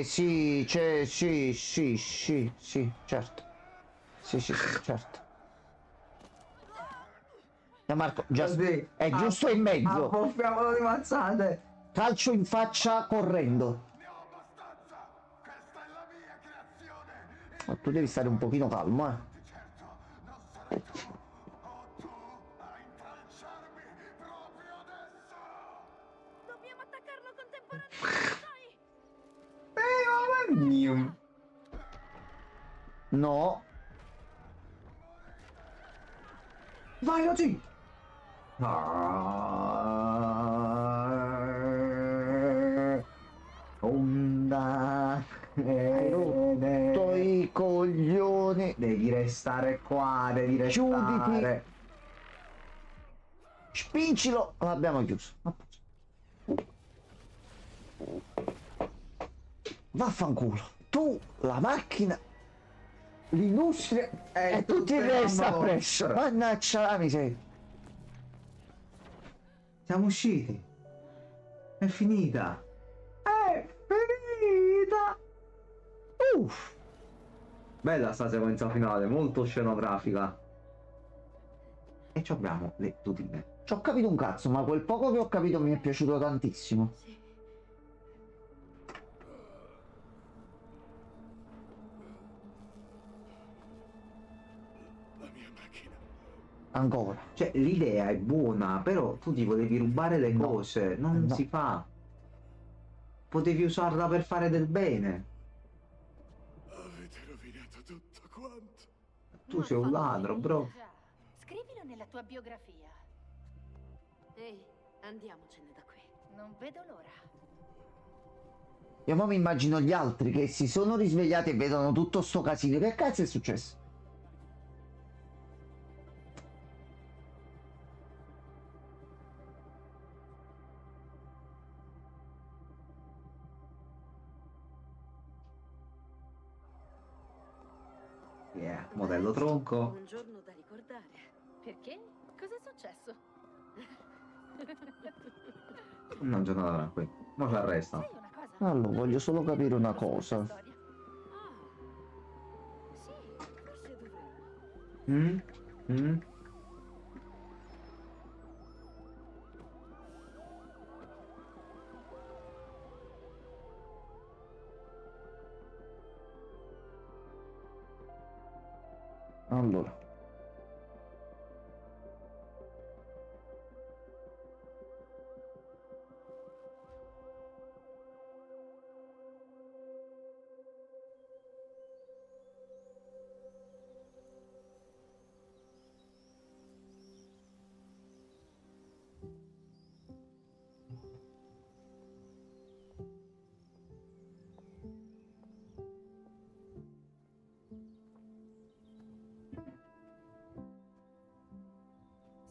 sì, c'è... Sì, sì, sì, sì, certo. Sì, sì, sì, certo. Marco, Così, è giusto in mezzo. Abboffiamolo di mazzate! Calcio in faccia correndo. Ma tu devi stare un pochino calmo, eh. Dobbiamo attaccarlo contemporaneamente, sai? Mamma mia! No. Vai, così! Onda! Hai rotto i coglioni. Devi restare qua, devi Chiuditi. restare. Spingilo. L'abbiamo chiuso. Vaffanculo. Tu, la macchina, l'industria e tutti il resto appresso. Mannaggia la miseria. Siamo usciti. È finita. È finita. Uff. Bella sta sequenza finale, molto scenografica. E ci abbiamo le tutine. Ci ho capito un cazzo, ma quel poco che ho capito mi è piaciuto tantissimo. Sì. La mia macchina. Ancora. Cioè, l'idea è buona, però tu ti volevi rubare le No. cose. Non No. si fa. Potevi usarla per fare del bene. Avete rovinato tutto quanto. Tu sei un ladro, bro. Già, scrivilo nella tua biografia. Ehi, andiamocene da qui. Non vedo l'ora. Io mo mi immagino gli altri che si sono risvegliati e vedono tutto sto casino. Che cazzo è successo? Yeah, modello tronco. Un giorno da ricordare. Perché? Cos'è successo? Una giornata tranquilla. Ma ci arresta. Sai una cosa? Allora, voglio solo capire una cosa. Storia. Ah. Sì, forse dovremmo. Mm? Mm? Allora.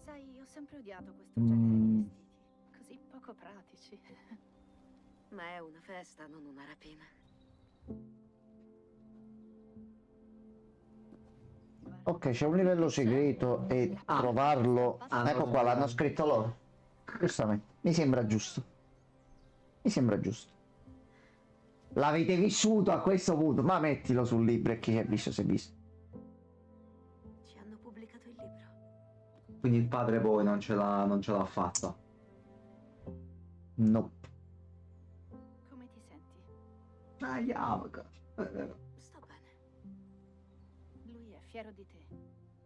Sai, ho sempre odiato questo genere di vestiti. Così poco pratici. Ma è una festa, non una rapina. Ok, c'è un livello segreto e Ah. trovarlo. Ah, Ecco no, qua, no, l'hanno no. scritto loro. Giustamente. Mi sembra giusto. Mi sembra giusto. L'avete vissuto a questo punto, ma mettilo sul libro e chi è visto si è visto. Ci hanno pubblicato il libro. Quindi il padre poi non ce l'ha fatta. Nope. Come ti senti? Ah, Yavaka. Sto bene. Lui è fiero di te.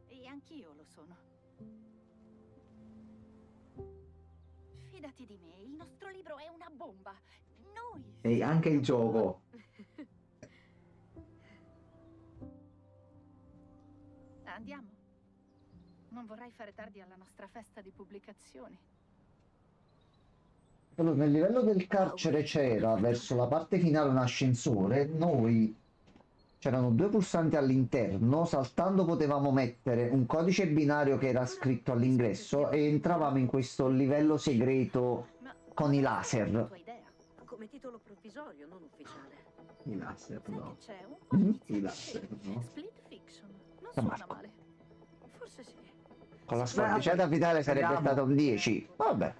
E anch'io lo sono. Fidati di me, il nostro libro è una bomba. Noi... E anche il gioco. Andiamo. Non vorrei fare tardi alla nostra festa di pubblicazioni. Allora, nel livello del carcere c'era verso la parte finale un ascensore. Noi c'erano due pulsanti all'interno, saltando potevamo mettere un codice binario che era scritto all'ingresso e entravamo in questo livello segreto Ma con i laser. tua idea, come titolo provvisorio, non ufficiale. I laser, Sai no. che c'è un po' Mhm. di I laser, no. Split Fiction. Non San suona Marco. male. Forse sì. Con la sforbiciata finale sarebbe speriamo. stato un 10. Vabbè.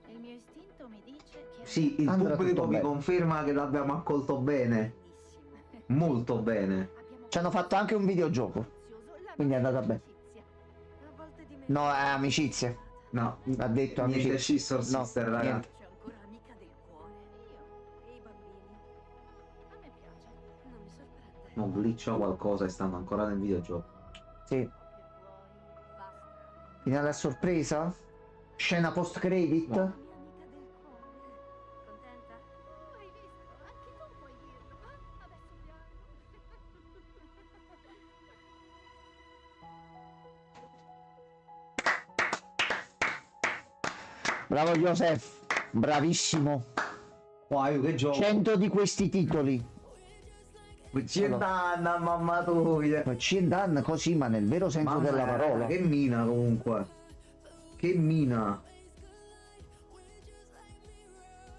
Il mio istinto mi dice che Sì, il Andrà pubblico tutto mi bene. conferma che l'abbiamo accolto bene. Benissimo. Molto bene. abbiamo Ci hanno fatto anche un videogioco. Quindi è andata bene. A volte dimentico. No, è amicizia. No, Ha detto niente amicizia. Scissor No, Sister, raga. niente. C'è ancora amica del cuore. Io e i bambini. A me piace. Non mi sorprende. Non glitcha qualcosa e stanno ancora nel videogioco. Sì. Che vuoi? Basta. Finale a sorpresa? Scena post credit? Mia amica del cuore. Contenta? Hai visto? Anche tu puoi dirlo. Adesso piango. Bravo Joseph, bravissimo. Wow, che gioco. 100 di questi titoli. Cientanna, mamma tua. Ciendan così, ma nel vero senso Mamma della mia, parola. che mina comunque. Che mina.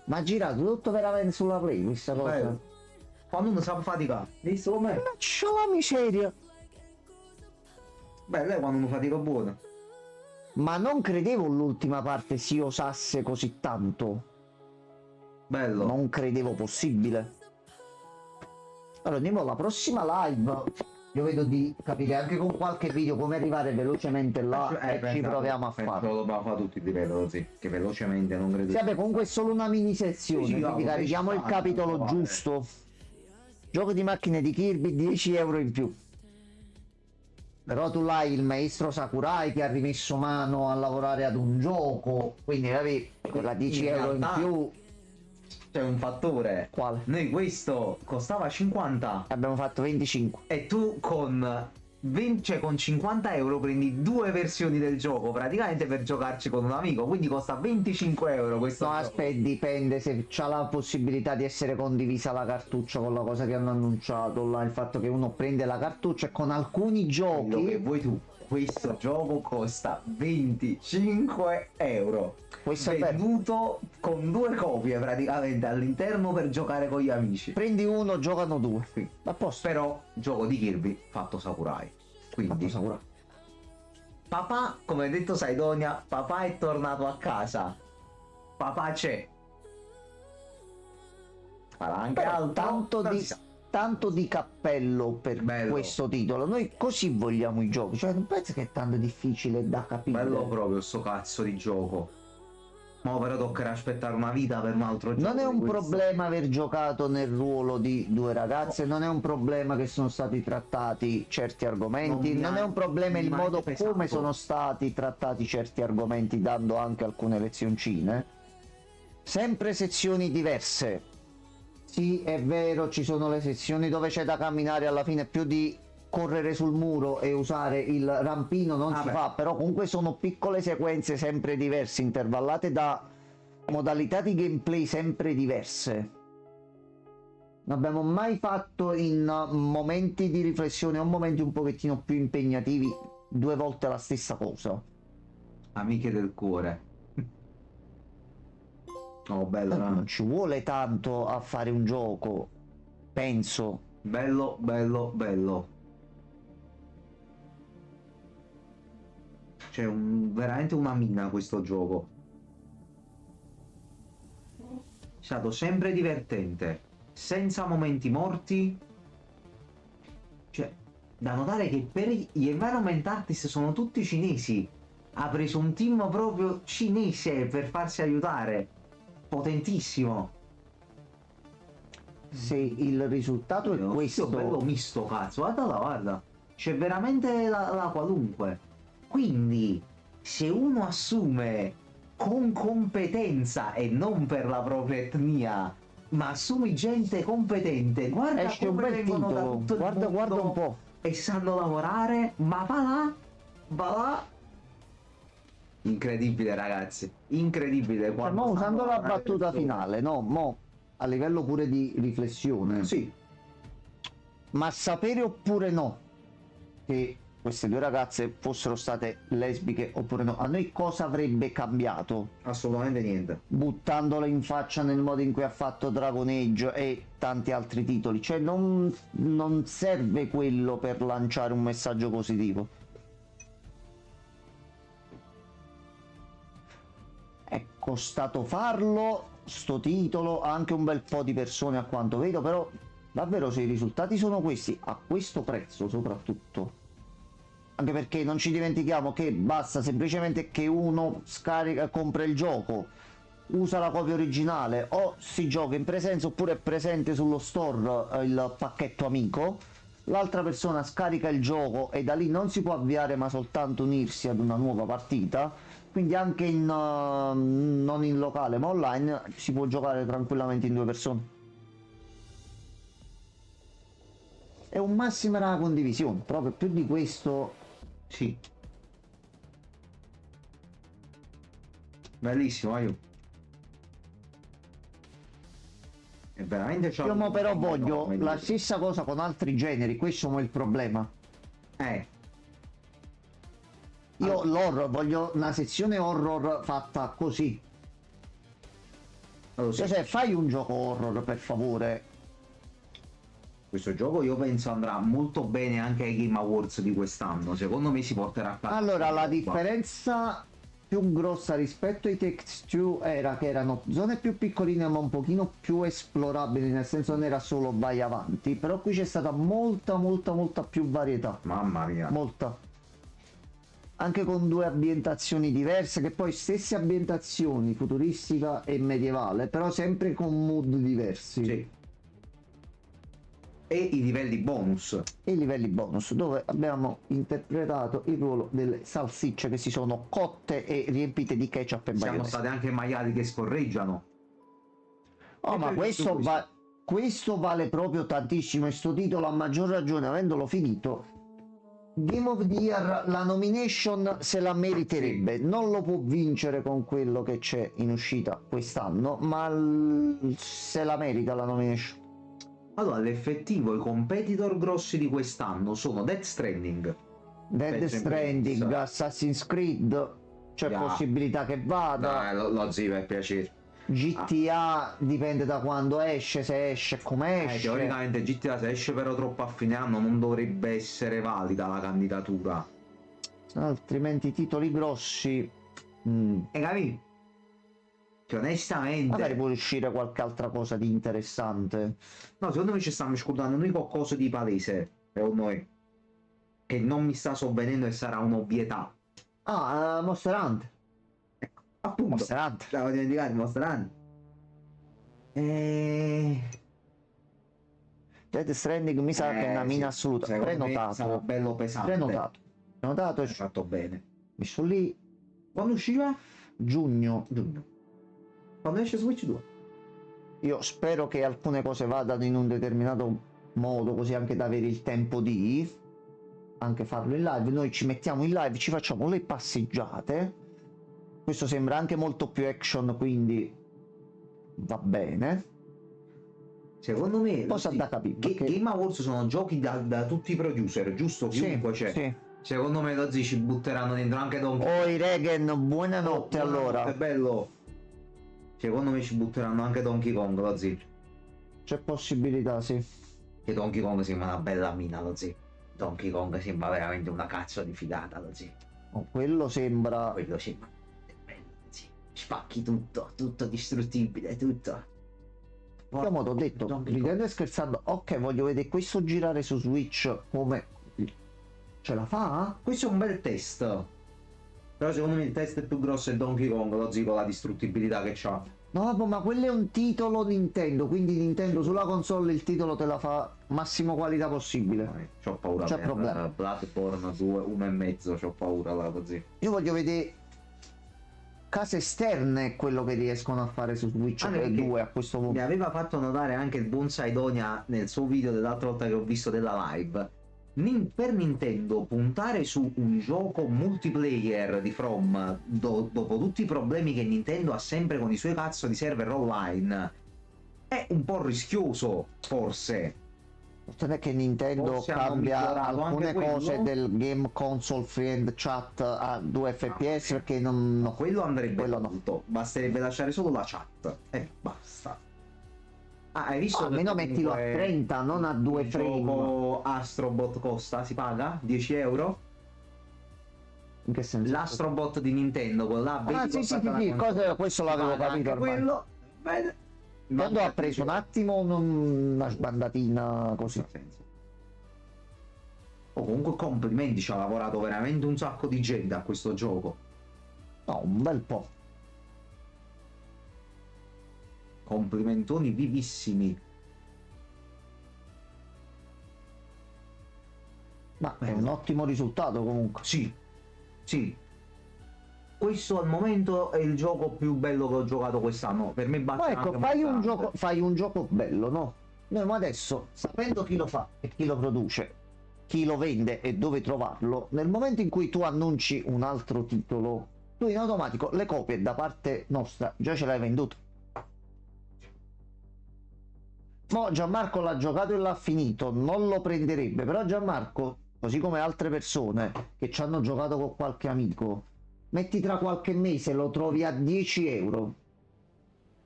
Ma ha girato tutto veramente sulla play questa cosa. Bello. Quando uno sa fatica. Visto com'è? Ma c'ho la miseria. Beh, lei quando uno fatica buona. Ma non credevo l'ultima parte si osasse così tanto. Bello. Non credevo possibile. Allora andiamo alla prossima live. Io vedo di capire anche con qualche video come arrivare velocemente là e ci proviamo a farlo. Lo dobbiamo fare tutti di veloci. Che velocemente non credo. Sì, vabbè, comunque è solo una mini sezione, Sì, quindi no, carichiamo il ci sta, capitolo vale. giusto. Gioco di macchine di Kirby, 10 euro in più. Però tu l'hai il maestro Sakurai che ha rimesso mano a lavorare ad un gioco, quindi capi, quella 10 In euro in realtà- più. C'è un fattore. Quale? Noi questo costava 50 Abbiamo fatto 25. e tu con 20, cioè con 50 euro prendi due versioni del gioco praticamente per giocarci con un amico, quindi costa 25 euro questo No, gioco. aspetta, dipende se c'ha la possibilità di essere condivisa la cartuccia con la cosa che hanno annunciato là, il fatto che uno prende la cartuccia e con alcuni Quello che giochi. vuoi tu. Questo gioco costa 25 euro. Questo è vero. Venduto con due copie praticamente all'interno per giocare con gli amici. Prendi uno, giocano due. Sì. A posto. Però gioco di Kirby fatto Sakurai. Quindi Fatto Sakurai. papà, come ha detto Saidonia, papà è tornato a casa. Papà c'è. Farà anche Però altro. non si sa. tanto di cappello per Bello. questo titolo. Noi così vogliamo i giochi, cioè non penso che è tanto difficile da capire. Bello proprio sto cazzo di gioco. Ma però toccherà aspettare una vita per un altro gioco. Non è di un questo. problema aver giocato nel ruolo di due ragazze, non è un problema che sono stati trattati certi argomenti, Non mi non ha è un problema il mai modo pesato. come sono stati trattati certi argomenti, dando anche alcune lezioncine. Sempre sezioni diverse. Sì, è vero, ci sono le sezioni dove c'è da camminare, alla fine più di correre sul muro e usare il rampino non si Vabbè. fa, però comunque sono piccole sequenze sempre diverse, intervallate da modalità di gameplay sempre diverse. Non abbiamo mai fatto in momenti di riflessione o momenti un pochettino più impegnativi due volte la stessa cosa. Amiche del cuore. Oh, bello, Non no? ci vuole tanto a fare un gioco, penso. Bello, bello, bello. C'è veramente una mina questo gioco. È stato sempre divertente, senza momenti morti. Cioè, da notare che per gli environment artist sono tutti cinesi. Ha preso un team proprio cinese per farsi aiutare. Potentissimo. Se il risultato è questo, Bello misto, cazzo, guarda là, guarda. C'è veramente la qualunque. Quindi, se uno assume con competenza e non per la propria etnia, ma assumi gente competente, guarda esce un come bel vengono da titolo. tutto il Guarda, guarda mondo un po'. e sanno lavorare, ma va là. Incredibile, ragazzi, incredibile. Cioè, quando mo sanno usando la lavorare battuta persone. finale, no? Mo a livello pure di riflessione. Sì, ma sapere oppure no che queste due ragazze fossero state lesbiche oppure no, a noi cosa avrebbe cambiato? Assolutamente niente. Buttandole in faccia nel modo in cui ha fatto Dragon Age e tanti altri titoli, cioè non serve quello per lanciare un messaggio positivo. È costato farlo sto titolo a anche un bel po' di persone a quanto vedo, però davvero se i risultati sono questi, a questo prezzo soprattutto, anche perché non ci dimentichiamo che basta semplicemente che uno scarica, compra il gioco, usa la copia originale o si gioca in presenza oppure è presente sullo store il pacchetto amico, l'altra persona scarica il gioco e da lì non si può avviare ma soltanto unirsi ad una nuova partita, quindi anche in, non in locale ma online si può giocare tranquillamente in 2 persone. È un massimo era la condivisione, proprio più di questo. Sì. Bellissimo, io. È veramente Io mo però voglio come la dire. stessa cosa con altri generi, questo è il problema. Io l'horror, voglio una sezione horror fatta così. Allora, sì, Cioè, fai un gioco horror per favore. questo gioco io penso andrà molto bene anche ai Game Awards di quest'anno. Secondo me si porterà a casa. Allora, la questa roba. differenza più grossa rispetto ai Take-Two era che erano zone più piccoline ma un pochino più esplorabili, nel senso non era solo vai avanti, però qui c'è stata molta più varietà, Mamma mia. molta. Anche con 2 ambientazioni diverse, che poi stesse ambientazioni, futuristica e medievale, però sempre con mood diversi. Sì. E i livelli bonus. E i livelli bonus, dove abbiamo interpretato il ruolo delle salsicce che si sono cotte e riempite di ketchup e Siamo maionese. stati anche maiali che scorreggiano. Oh, E ma poi questo, questo vale proprio tantissimo, e sto titolo a maggior ragione, avendolo finito, Game of the Year, la nomination se la meriterebbe, non lo può vincere con quello che c'è in uscita quest'anno, ma se la merita la nomination. Allora, all'effettivo i competitor grossi di quest'anno sono Death Stranding. Dead Penso in Stranding, primis. Assassin's Creed, c'è Yeah. possibilità che vada. Dai, lo zio per piacere. GTA dipende da quando esce, se esce, come esce. Teoricamente GTA se esce però troppo a fine anno non dovrebbe essere valida la candidatura. Altrimenti titoli grossi, E capi? Cioè, onestamente, magari può uscire qualche altra cosa di interessante. no, secondo me ci stiamo scordando noi qualcosa di palese, secondo me, che non mi sta sovvenendo e sarà un'ovvietà. Monster Hunter. Appunto, Monster Hunter. stavo dimenticando Monster Hunter. Dead Stranding mi sa che è una mina sì, assoluta. secondo me sarà Prenotato. bello pesante. Prenotato e È fatto bene. messo lì. Quando usciva? Giugno. Giugno. Quando esce Switch 2? Io spero che alcune cose vadano in un determinato modo, così anche da avere il tempo di anche farlo in live. Noi ci mettiamo in live, ci facciamo le passeggiate. Questo sembra anche molto più action, quindi va bene. Secondo me Cosa da capire, perché- Game Awards sono giochi da tutti i producer, giusto? Chiunque c'è. sì. Secondo me lo ci butteranno dentro anche Donkey Oi Regen, buonanotte allora. È bello. Secondo me ci butteranno anche Donkey Kong, lo zio. C'è possibilità, sì. Che Donkey Kong sembra una bella mina, lo zio. Donkey Kong sembra veramente una cazzo di figata, lo zio. Oh, quello sembra. Quello sembra è bello, lo zio. Spacchi tutto, tutto distruttibile, tutto. Io mo t'ho detto, Donkey Kong. ridendo e scherzando, ok, voglio vedere questo girare su Switch come ce la fa? Questo è un bel test. Però secondo me il test più grosso è Donkey Kong, lo zio, con la distruttibilità che c'ha. No, vabbè, ma quello è un titolo Nintendo, quindi Nintendo sulla console il titolo te la fa massimo qualità possibile. C'ho paura C'è per problema. Bloodborne 2, 1,5, c'ho paura là, così. Io voglio vedere case esterne quello che riescono a fare su Switch Anche perché 2 a questo punto. Mi aveva fatto notare anche il buon Saidonia nel suo video dell'altra volta che ho visto della live. Per Nintendo puntare su un gioco multiplayer di From dopo tutti i problemi che Nintendo ha sempre con i suoi cazzo di server online è un po' rischioso, forse. Non è che Nintendo Forse hanno cambia migliorato alcune anche cose quello. del game console free and chat a 2 fps perché non... No, quello andrebbe quello no. tutto. Basterebbe lasciare solo la chat e basta. Ah, hai visto? No, almeno che mettilo a comunque 30, non a 2 il frame. gioco Astrobot costa? Si paga? 10 euro? In che senso? L'Astrobot di Nintendo, quello là, Ah, vedi, sì, costa sì, la sì, console. questo Si l'avevo paga capito anche ormai. quello. Bene. Nintendo ha preso un attimo una sbandatina così. Oh, comunque complimenti, ci ha lavorato veramente un sacco di gente a questo gioco. No, un bel po'. Complimentoni vivissimi. Ma è un ottimo risultato comunque. Sì, sì. Questo al momento è il gioco più bello che ho giocato quest'anno. Per me batte Ma ecco, anche fai un gioco bello, no? Noi ma adesso, sapendo chi lo fa e chi lo produce, chi lo vende e dove trovarlo, nel momento in cui tu annunci un altro titolo, tu in automatico le copie da parte nostra già ce l'hai venduto. Mo Gianmarco l'ha giocato e l'ha finito, non lo prenderebbe, però Gianmarco, così come altre persone che ci hanno giocato con qualche amico, metti tra qualche mese lo trovi a 10 euro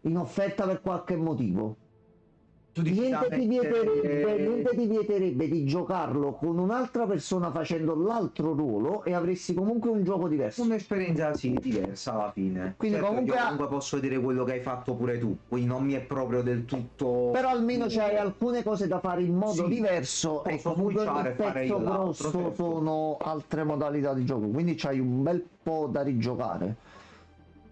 in offerta per qualche motivo. Tu dici da Niente ti mettere- vieterebbe di giocarlo con un'altra persona facendo l'altro ruolo e avresti comunque un gioco diverso. Un'esperienza sì, diversa alla fine. Quindi Certo, comunque io comunque posso vedere quello che hai fatto pure tu, quindi non mi è proprio del tutto... Però almeno c'hai alcune cose da fare in modo Sì, diverso e posso comunque switchare il e fare pezzo io l'altro, grosso certo. sono altre modalità di gioco, quindi c'hai un bel po' da rigiocare.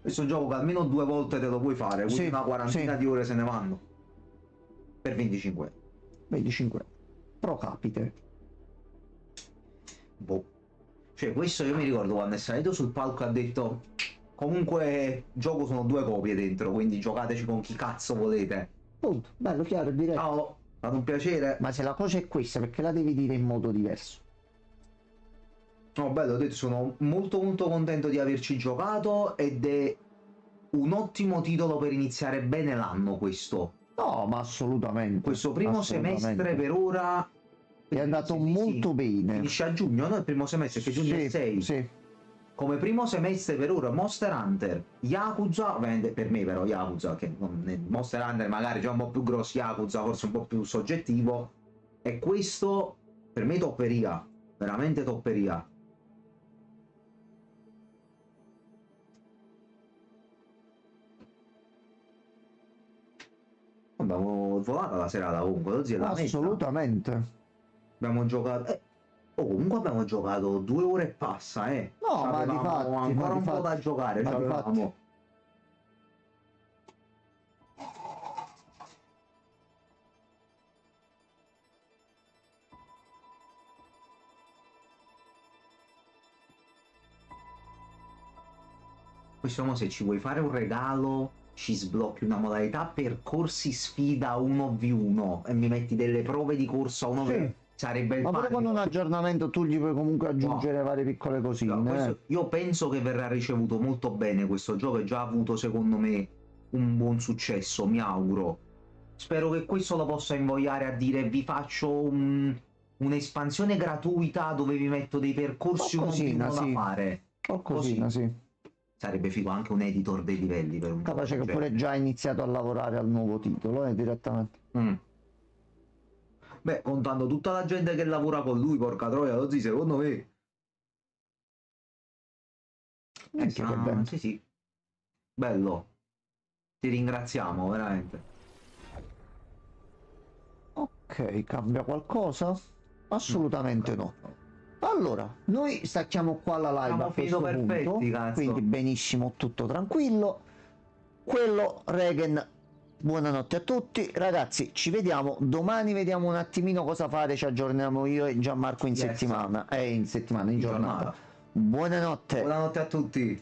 Questo gioco che almeno 2 volte te lo puoi fare, quindi Sì, una quarantina sì. di ore se ne vanno. Per 25. 25 pro capite. Boh. Cioè, questo io mi ricordo quando è salito sul palco e ha detto comunque gioco sono 2 copie dentro, quindi giocateci con chi cazzo volete. Punto, bello, chiaro e diretto. Ciao, è stato un piacere. Ma se la cosa è questa, perché la devi dire in modo diverso? No, bello, ho detto, sono molto contento di averci giocato ed è un ottimo titolo per iniziare bene l'anno questo. No, ma assolutamente. Questo primo semestre per ora è andato sì, molto bene. finisce a giugno, no? Il primo semestre che giugno è 6. Sì. Come primo semestre per ora Monster Hunter, Yakuza, ovviamente per me però Yakuza, che Monster Hunter magari già un po' più grosso, Yakuza forse un po' più soggettivo, e questo per me topperia, veramente topperia. Abbiamo volato la serata comunque, così è la meta. Assolutamente. Abbiamo giocato... oh, comunque abbiamo giocato 2 ore e passa, No, ma Avevamo difatti, ancora un po' difatti, da giocare, ma avevamo... Questo se ci vuoi fare un regalo ci sblocchi una modalità percorsi sfida 1v1 e mi metti delle prove di corsa 1v1. Sì. Sarebbe il Ma pure con un aggiornamento tu gli puoi comunque aggiungere varie piccole cosine. No, questo- io penso che verrà ricevuto molto bene questo gioco, e già ha avuto secondo me un buon successo, mi auguro. Spero che questo lo possa invogliare a dire vi faccio un'espansione gratuita dove vi metto dei percorsi Qualcosina, da sì. fare. Qualcosina, sì. Sarebbe figo anche un editor dei livelli per un Capace che gioco, pure già ha iniziato a lavorare al nuovo titolo, direttamente. Beh, contando tutta la gente che lavora con lui, porca troia, così secondo me... Minchia, che bello. Sì, sì. Bello. Ti ringraziamo, veramente. Ok, cambia qualcosa? Assolutamente no. Allora, noi stacchiamo qua la live Siamo a questo finito perfetti, punto, cazzo. quindi benissimo, tutto tranquillo. Quello Regen, buonanotte a tutti, ragazzi, ci vediamo domani, vediamo un attimino cosa fare, ci aggiorniamo io e Gianmarco in Yes. settimana, in giornata. Buonanotte. Buonanotte a tutti.